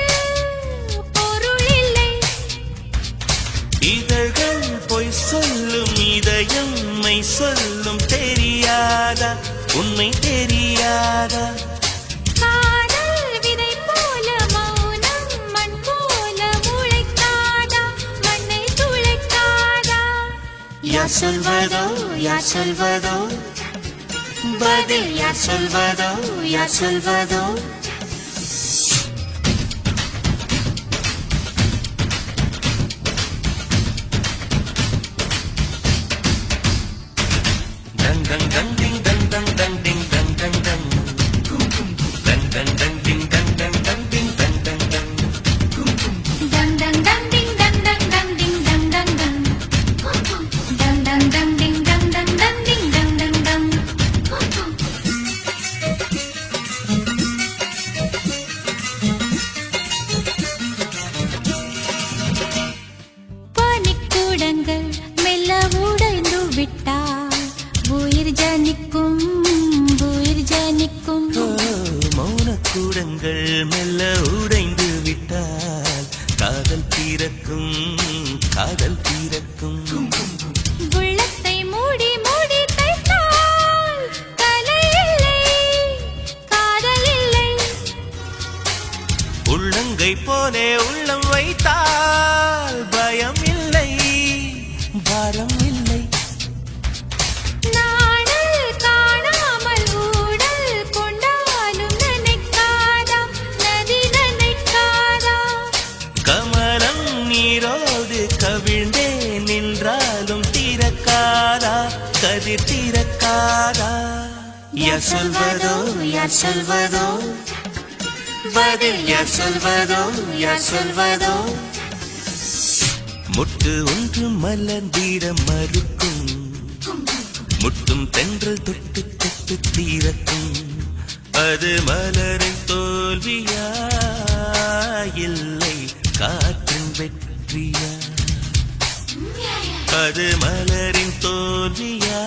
பொருள் இல்லை. இதழ்கள் பொய் சொல்லும் இதயம் மெய் சொல்லும் தெரியாதா உண்மை தெரியாதா? காதல் விதை போல மௌனம் மண் போல முளைக்காதா மண்ணை துளைக்காதா? யார் சொல்வதோ யார் சொல்வதோ பதில் யார் சொல்வதோ யார் சொல்வதோ? காதல் தீரக்கும். உள்ளத்தை மூடி மூடி தைத்தால் கலை இல்லை, காதல் இல்லை. உள்ளங்கை போலே உள்ளம் வைத்தால் பயம் இல்லை, பாரம் இல்லை. நாடல் காணாமல் ஊடல் கொண்டாலும் நினைக்காதா, நதி நினைக்காதா. கமலம் நீரோடு கவிழ்ந்தே நின்றாலும் தீரக்காதா, கதிர் தீரக்காதா. யார் சொல்வதோ யார் சொல்வதோ பதில், யார் சொல்வதோ யார் சொல்வதோ. முட்டு ஒன்று மலர்ந்திட மறுக்கும், முட்டும் தென்றல் தொட்டு தொட்டு தீரக்கும். அது மலரின் தோல்வியா இல்லை காற்றின் வெற்றியா? அது மலரின் தோல்வியா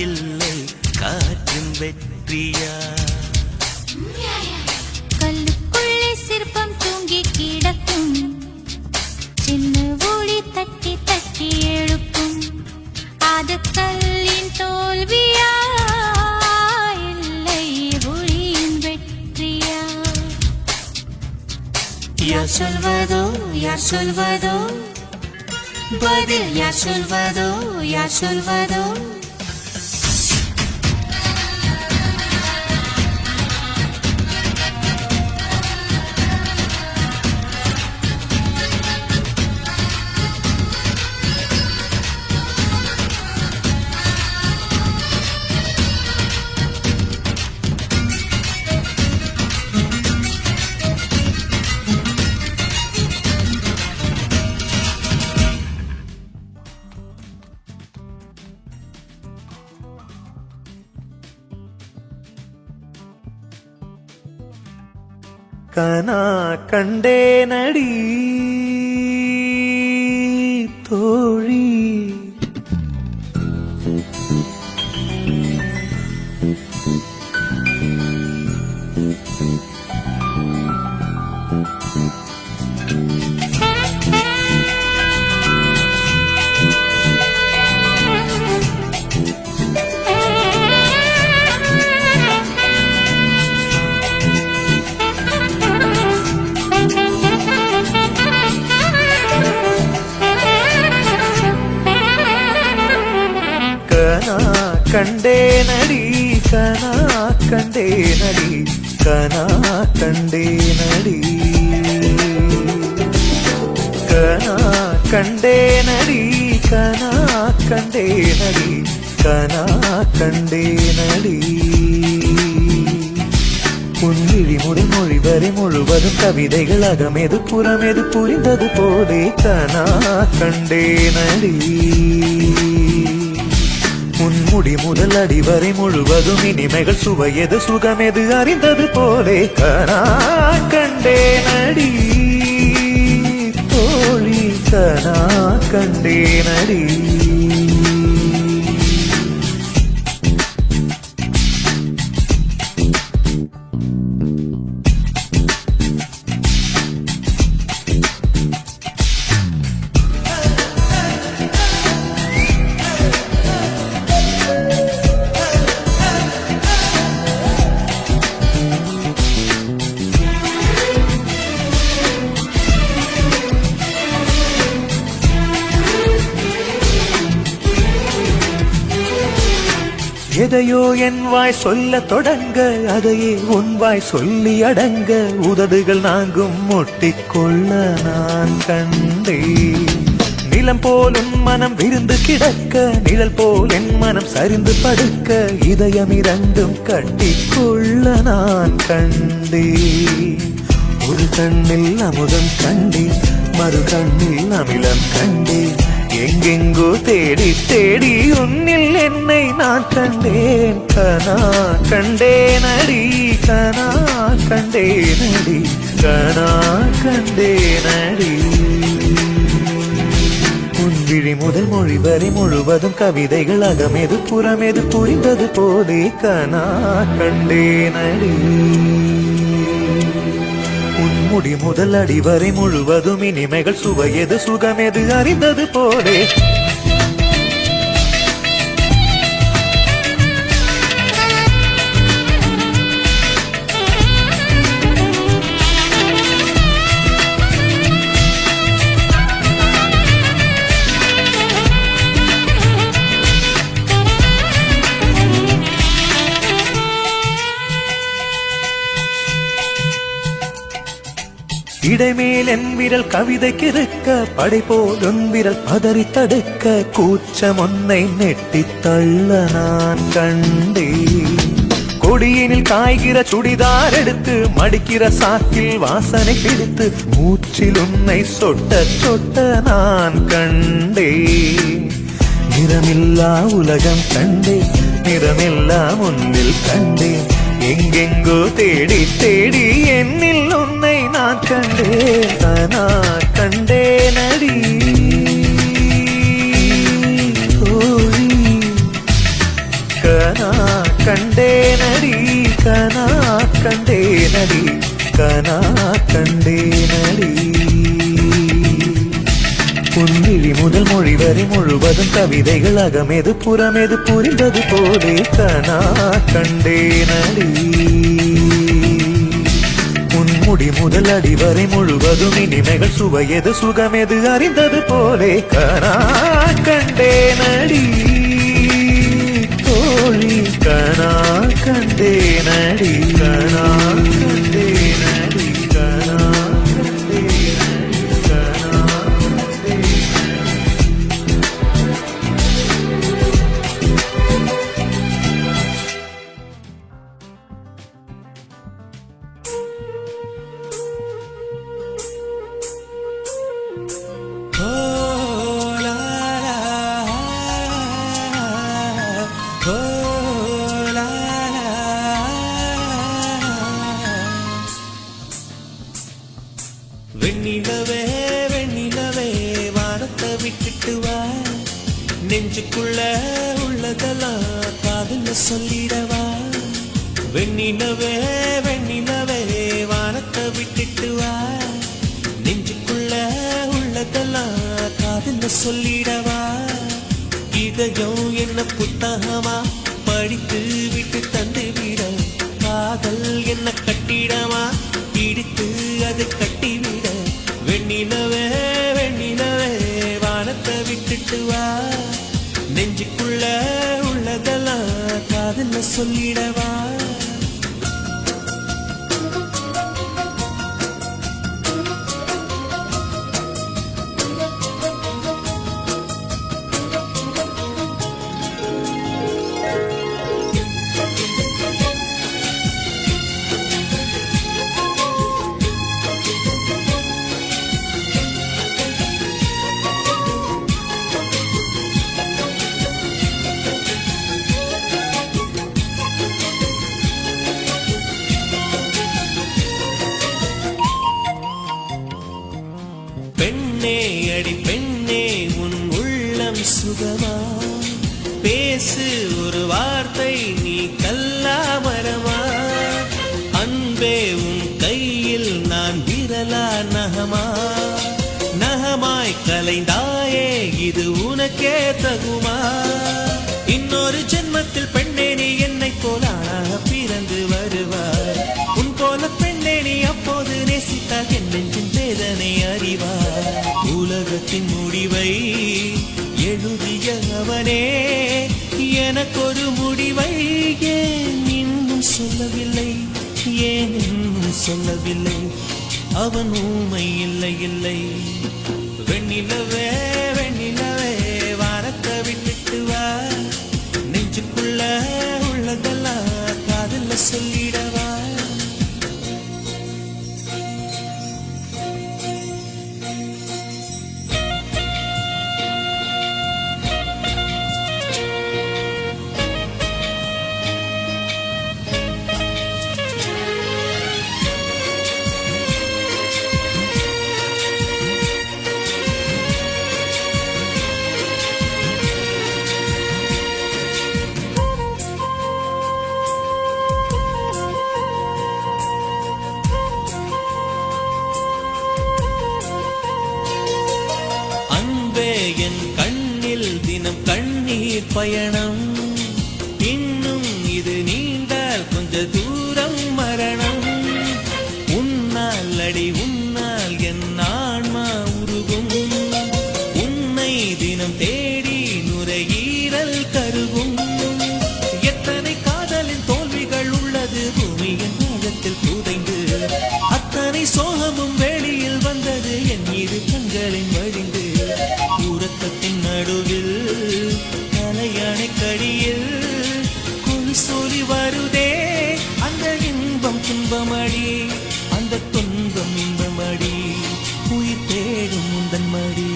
இல்லை காற்றின் வெற்றியா? கல்லுக்குள்ளே சிற்பம் தூங்கி கிடக்கும், சின்ன ஒளி தட்டி தட்டி எழுப்பும். அது கல்லின் தோல்வியா இல்லை ஒளியின் வெற்றியா? யார் சொல்வதோ யார் சொல்வதோ பதில், யார் சொல்வதோ யார் சொல்வதோ. கனா கண்டேனடி தோழி, கண்டேனடி கனா கண்டேனடி கனா கண்டேனடி கனா கண்டேனடி கனா கண்டேனடி கனா கண்டேனடி. உன்விழி முடிமொழி வரை முழுவதும் கவிதைகள் அகமெது புறமெது புரிந்தது போலே கனா கண்டேனடி. முன்முடி முதல் அடிவரை முழுவதும் இனிமைகள் சுவையது சுகமெது அறிந்தது போலே கனா கண்டேனடி தோழி, கனா கண்டேனடி. எதையோ என் வாய் சொல்ல தொடங்க, அதையே உன் வாய் சொல்லி அடங்க. உதடுகள் நாங்கும் முட்டிக்கொள்ள நான் கண்டேன். நிலம் போல் உன் மனம் விருந்து கிடக்க, நிழல் போல் என் மனம் சரிந்து படுக்க. இதயம் இரண்டும் கட்டிக்கொள்ள நான் கண்டேன். ஒரு கண்ணில் அமுதம் கண்டேன், மறு கண்ணில் அமிலம் கண்டேன். எங்கெங்கோ தேடி தேடி உன்னில் என்னை நான் கண்டேன். கனா கண்டேனடி கனா கண்டேனடி கனா கண்டேனடி. உன்விழி முதல் மொழி வரை முழுவதும் கவிதைகள் அகமெது புறமெது புரிந்தது போலே கனா கண்டேனடி. உன் முடி முதல் அடிவரை முழுவதும் இனிமைகள் சுவையது சுகமெது அறிந்தது போலே இடைமேல் என் விரல் கவிதைக்கு இருக்க படை போல் உன் விரல் பதறி தடுக்க கூச்சம் ஒன்னை நெட்டி தள்ள நான் கண்டேன் கொடியினில் காய்கிற சுடிதார் எடுத்து மடிக்கிற சாக்கில் வாசனை பிடித்து மூச்சில் உன்னை சொட்ட சொட்ட நான் கண்டேன் நிறமில்லா உலகம் கண்டேன் நிறமெல்லாம் உன்னில் கண்டேன் எங்கெங்கோ தேடி தேடி என்னில் உன்னை நான் கண்டேன் நான் கண்டேனடி கோழி கனா கண்டேனடி கனா கண்டேனடி கனா கண்டேனடி உன்விழி முதல் மொழி வரை முழுவதும் கவிதைகள் அகமெது புறமெது புரிந்தது போலே கனா கண்டேனடி உன்முடி முதல் அடி வரை முழுவதும் இனிமைகள் சுவையது சுகமெது அறிந்தது போலே கனா கண்டேனடி தோழி கனா கண்டேனடி கனா கண்டேனடி கனா வெண்ணிலவே வெண்ணிலவே வானத்தை விட்டுட்டு வா நெஞ்சுக்குள்ள உள்ளதெல்லாம் காதுல சொல்லிடவா வெண்ணிலவே வெண்ணிலவே வானத்தை விட்டுட்டு வா நெஞ்சுக்குள்ள உள்ளதெல்லாம் காதுல சொல்லிடவா இதயம் என்ன புத்தகமா படித்து விட்டு தந்து விட காதல் என்ன கட்டிடமா பிடித்து அது கட்டிவிட வெண்ணிலவே வெண்ணிலவே வானத்தை விட்டுட்டு வா நெஞ்சுக்குள்ள உள்ளதெல்லாம் காதுல சொல்லிடவா பெண்ணே அடி பெண்ணே உன் உள்ளம் சுகமா பேசு ஒரு வார்த்தை நீ கல்லாமரமா அன்பே உன் கையில் நான் விரலா நகமா நகமாய் கலைந்தாயே இது உனக்கே தகுமா இன்னொரு ஜென்மத்தில் பெண்ணே நீ என்னை போல பிறந்து வருவாய் உன் போல பெண்ணே நீ அப்போது நேசித்தால் என் நெஞ்சின் வேதனை அறிவார் உலகத்தின் முடிவை எழுதிய அவனே எனக்கொரு முடிவை ஏன் இன்னும் சொல்லவில்லை ஏன் இன்னும் சொல்லவில்லை அவன் ஊமை இல்லை இல்லை வெண்ணிலவே வெண்ணிலவே வானத்தை விட்டுட்டு வா நெஞ்சுக்குள்ள உள்ளதெல்லாம் காதுல சொல்லிடவா பயணம் இன்னும் இது நீண்டால் கொஞ்ச தூரம் மரணம் உன்னால் அடி உன்னால் என் ஆன்மா உருகும் உன்னை தினம் தேடி நுரையீரல் கருகும் எத்தனை காதலின் தோல்விகள் உள்ளது பூமியின் ஆழத்தில் புதைந்து அத்தனை சோகமும் வெளியில் வந்தது என் இரு கண்களின் வழிந்து உறக்கத்தின் நடுவில் தலையணை கடியில் சொல்லி வருதே அந்த இன்பம் துன்பமடி அந்த துன்பம் இன்பமடி உயிர் தேடும் முந்தன் மடி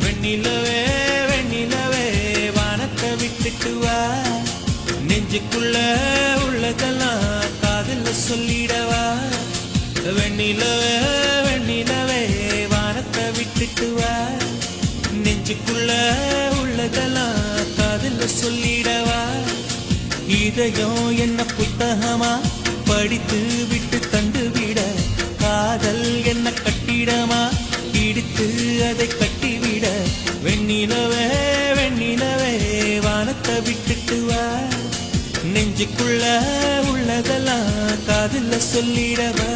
வெண்ணிலவே வெண்ணிலவே வானத்தை விட்டுட்டு வா நெஞ்சுக்குள்ள உள்ளதெல்லாம் காதல சொல்லிடவா வெண்ணிலவே வெண்ணிலவே வானத்தை விட்டுட்டு வா நெஞ்சுக்குள்ள உள்ளதெல்லாம் காதல சொல்லிடவா இதயம் என்ன புத்தகமா படித்து விட்டு தந்து விட காதல் என்ன கட்டிடமா இடித்து அதை கட்டிவிட வெண்ணிலவே வெண்ணிலவே வானத்தை விட்டுட்டு வா நெஞ்சுக்குள்ள உள்ளதெல்லாம் காதல சொல்லிடவா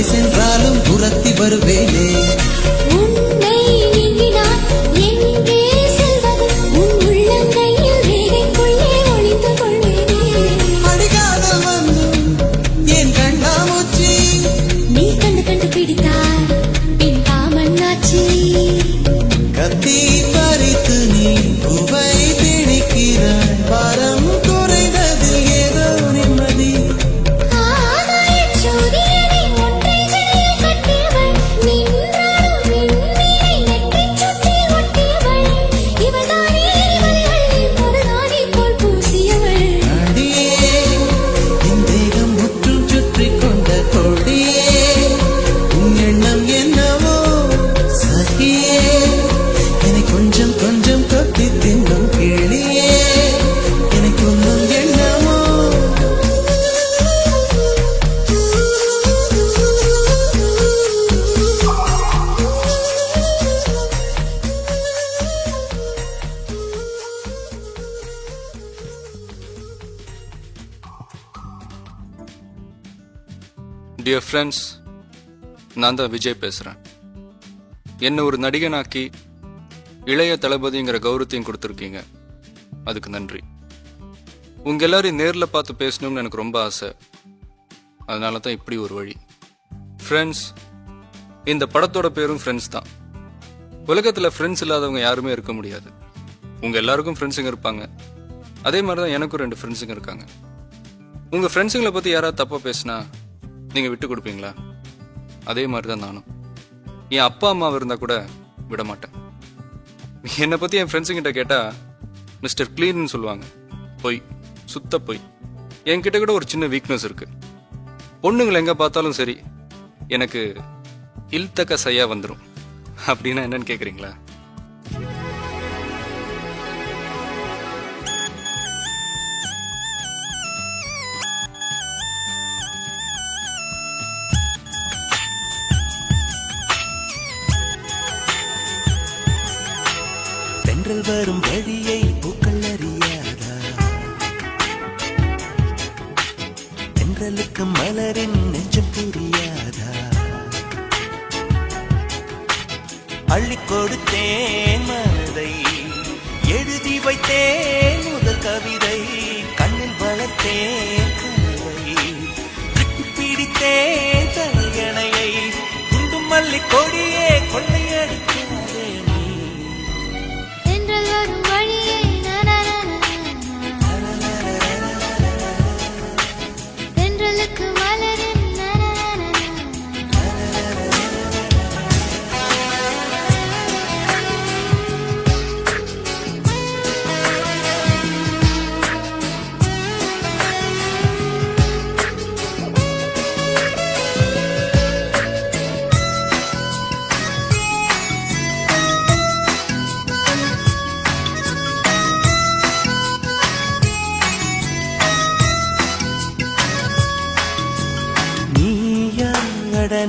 தலை சென்றாலும் துரத்தி வருவேனே. உன்னை நீங்கினால் எங்கே செல்வது? உன் உள்ளங்கையில் ரேகைக்குள்ளே ஒளிந்து கொள்வேனே. அடிகாதல் வந்தும் என் கண்ணாமூச்சி, நீ கண்டு கண்டு பிடித்தாய் பின் காமன்னாச்சி. கத்தி பறித்து நீ பூவை பிடிக்கிறாய். பாரம் குறைந்தது ஏதோ நிம்மதி. ஆகாயச் சூரியனை ஒற்றை ஜடையில் கட்டியவள், நின்றாடும் விண்மீனை நெற்றிச் சுட்டில் ஒட்டியவள். இவள்தானே இவள்களில் மருதாணி போல் பூசியவள். அடியே என் தேகம் முற்றும் சுற்றிக் கொண்ட கொடியே, உன் எண்ணம் என்னவோ சகியே. என்னை கொஞ்சம் கொஞ்சம் கொத்தி தின்னும் கிளியே, எனக்கு ஒன்றும் எண்ணமோ. டியர் ஃப்ரெண்ட்ஸ், நான் தான் விஜய் பேசுகிறேன். என்னை ஒரு நடிகனாக்கி இளைய தளபதிங்கிற கௌரவத்தையும் கொடுத்துருக்கீங்க, அதுக்கு நன்றி. உங்கள் எல்லாரையும் நேரில் பார்த்து பேசணும்னு எனக்கு ரொம்ப ஆசை, அதனால தான் இப்படி ஒரு வழி. ஃப்ரெண்ட்ஸ், இந்த படத்தோட பேரும் ஃப்ரெண்ட்ஸ் தான். உலகத்தில் ஃப்ரெண்ட்ஸ் இல்லாதவங்க யாருமே இருக்க முடியாது. உங்கள் எல்லாருக்கும் ஃப்ரெண்ட்ஸுங்க இருப்பாங்க, அதே மாதிரி தான் எனக்கும் 2 ஃப்ரெண்ட்ஸுங்க இருக்காங்க. உங்கள் ஃப்ரெண்ட்ஸுங்களை பற்றி யாராவது தப்பாக பேசினா நீங்கள் விட்டு கொடுப்பீங்களா? அதே மாதிரி தான் நானும். என் அப்பா அம்மாவை இருந்தால் கூட விட மாட்டேன். என்னை பற்றி என் ஃப்ரெண்ட்ஸுங்கிட்ட கேட்டால் மிஸ்டர் க்ளீன்னு சொல்லுவாங்க. பொய், சுத்த பொய். என்கிட்ட கூட ஒரு சின்ன வீக்னஸ் இருக்கு. பொண்ணுங்களை எங்கே பார்த்தாலும் சரி, எனக்கு இல்தக்க சையா வந்துடும். அப்படின்னா என்னன்னு கேட்குறீங்களா? தென்றல் வரும் வழியை பூக்கள் அறியாதா? தென்றலுக்கு மலரின் நெஞ்சம் புரியாதா? அள்ளி கொடுத்தேன் மனதை, எழுதி வைத்தேன் முதல் கவிதை. கண்ணில் வளர்த்தேன் கனவை, கட்டிப்பிடித்தேன் தலையணையை. குண்டும் மல்லி கொடியே கொள்ளையடிக்காதே நீ. தென்றல் வரும் வழியே தென்றலுக்கு மலரின்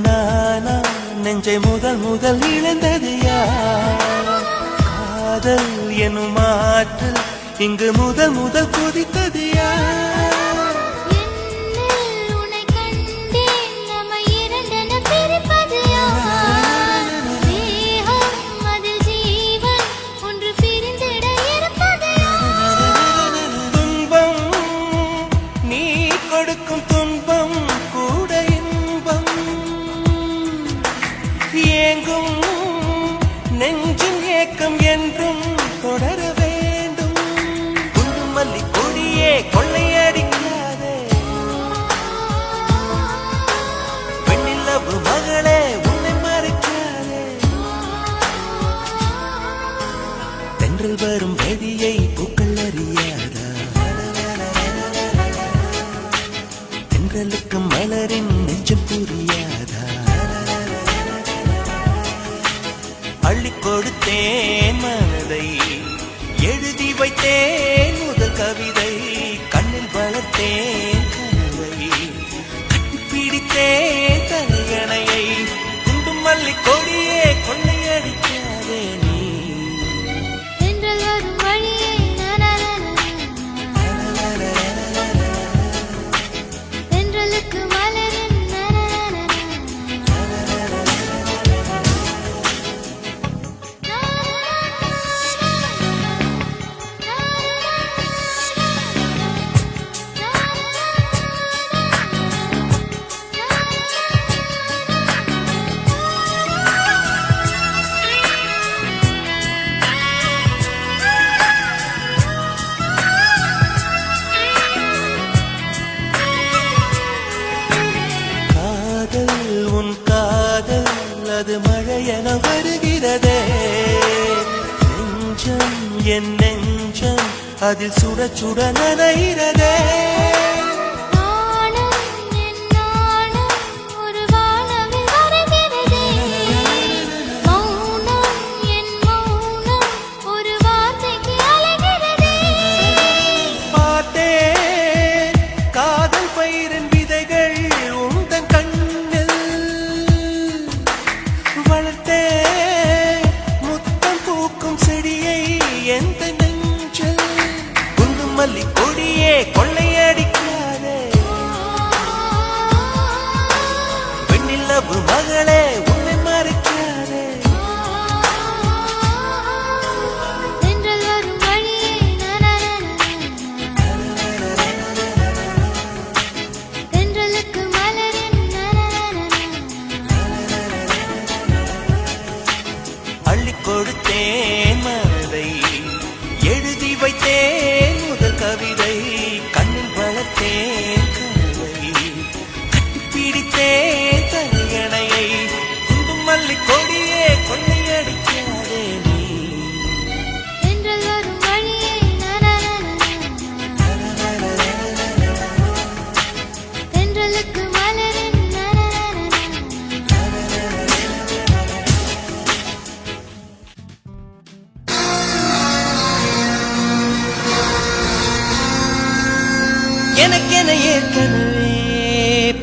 நானா நெஞ்சை முதல் முதல் இழந்தது யார்? காதல் எனும் ஆற்றல் இங்கு முதல் முதல் குதித்தது யார்? என்னில் உன்னை கண்டேன், நம்மை இரண்டென பிரிப்பது யார்? தேகம் அதில் ஜீவன் ஒன்று பிரிந்திட இருப்பது யார்? துன்பம் நீ கொடுக்கும் துன்பம் கூட இன்பம். ஏங்கும் நெஞ்சின் ஏக்கம் என்றும் தொடர வேண்டும். குண்டு மல்லி கொடியே கொள்ளையடிக்காதே, பெண்ணிலவு மகளே உன்னை மறைக்காதே. தென்றல் வரும் வழியை பூக்கள் அறியாதா? தென்றலுக்கு மலரின் நெஞ்சம் புரியாதா? அள்ளி கொடுத்தேன் மன உன் காதல் அது மழையென வருகிறதே நெஞ்சம் என் நெஞ்சம் அதில் சுட சுட நனைகிறதே நாணம் என் நாணம் ஒரு வானவில் வருகிறதே மௌனம் என் மௌனம் ஒரு வார்த்தைக்கு அலைகிறதே பார்த்தேன் காதல் பயிரின் விதைகள் உந்தன் கண்ணில் வளர்த்தேன் முத்தம் பூக்கும் செடியை எந்த நெஞ்சில் குண்டும் மல்லி கொடியே கொள்ளையடிக்காதே பெண்ணில்லவு மகளே உன்னை மறைக்காதே தென்றல் வரும் வழியே தென்றலுக்கு மலரின் அள்ளி கொடுத்தேன் மனதை எழுதி வைத்தேன் முதல் கவிதை கண்ணில் வளர்த்தேன் கனவை கட்டிப்பிடித்தேன் தனியணையை குண்டும் மல்லி கொடியே கொள்ளையடிக்காதே நீ தென்றல் வரும் வழியே தென்றலுக்கு மலரின் எனக்கென ஏற்கனவே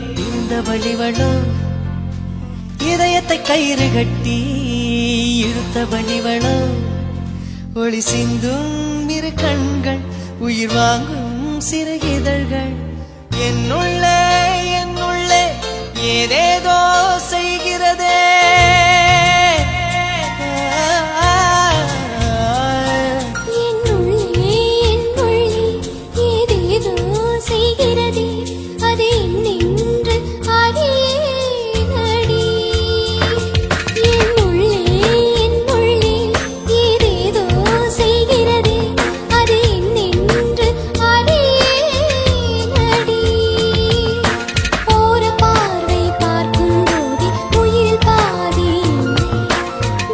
பிறந்த வழிவளோ இதயத்தை கயிறு கட்டி இழுத்த வழிவளோ ஒளி சிந்தும் இரு கண்கள் உயிர் வாங்கும் சிறு இதழ்கள் என்னுள்ளே ஏதேதோ செய்கிறதே என்னுள்ளே ஏதேதோ செய்கிறதே அது என்னென்று அறியேனடி என்னுள்ளே ஏதேதோ செய்கிறதே அது என்னென்று அறியேனடி போற பார்வை பார்க்கும் போதே உயிரில் பாதி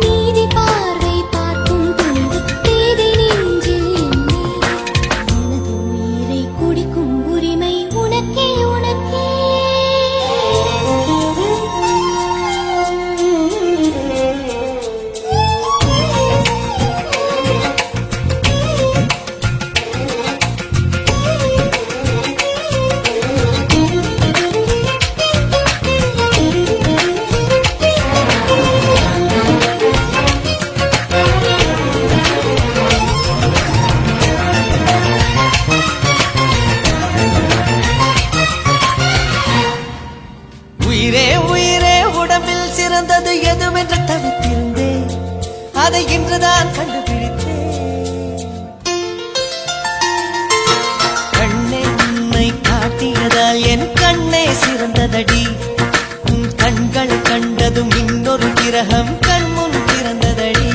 நீதி பார்வை பார்க்கும் பொழுது பேதை நெஞ்சில் எனது உயிரை குடிக்கும் உரிமை உனக்கே உயிரே உடம்பில் சிறந்தது எதுவென்று தவித்திருந்தேன் அதை இன்றுதான் கண்டுபிடித்தேன் கண்ணென்னை காட்டியதால் என் கண்ணே சிறந்ததடி உன் கண்களை கண்டதும் இன்னொரு கிரகம் கண்முன் பிறந்ததடி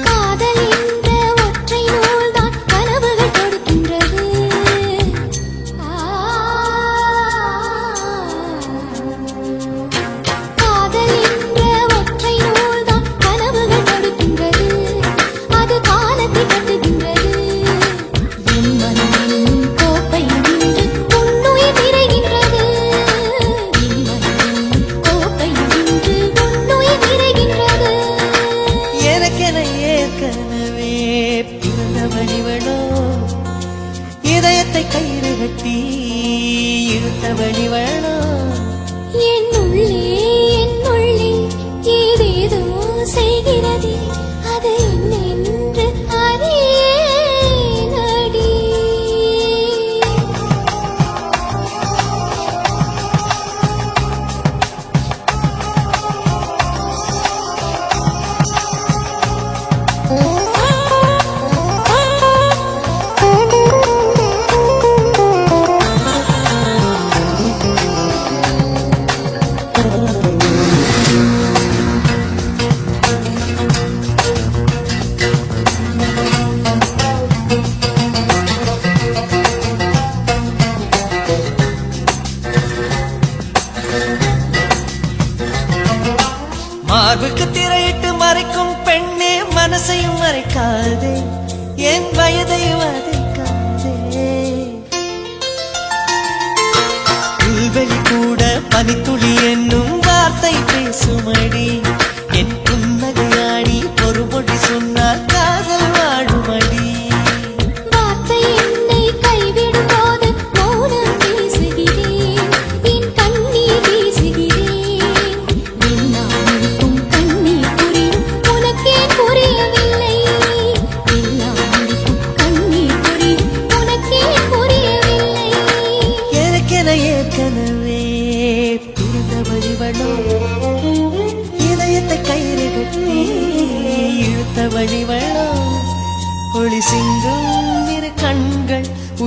காதல் என்ற ஒற்றை நூல்தான் கனவுகள் கொடுக்கின்றது காதல் என்ற ஒற்றை நூல்தான் கனவுகள் கொடுக்கின்றது அது காலத்தை கட்டுகின்றது என் மனம் என்னும் கோப்பை நின்று உன்னுயிர் நிறைகின்றது என் மனம் என்னும் கோப்பை நின்று உன்னுயிர் நிறைகின்றது எனக்கென ஏற்கனவே பிறந்த வழிவளோ இதயத்தை கயிறு கட்டி இழுத்த வழிவளோ என்னுள்ளே ஏதேதோ செய்கிறதே அது என்னென்று அறியேனடி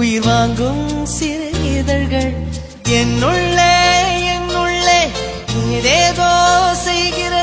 உயிர் வாங்கும் சிறு இதழ்கள் என்னுள்ளே ஏதேதோ செய்கிறது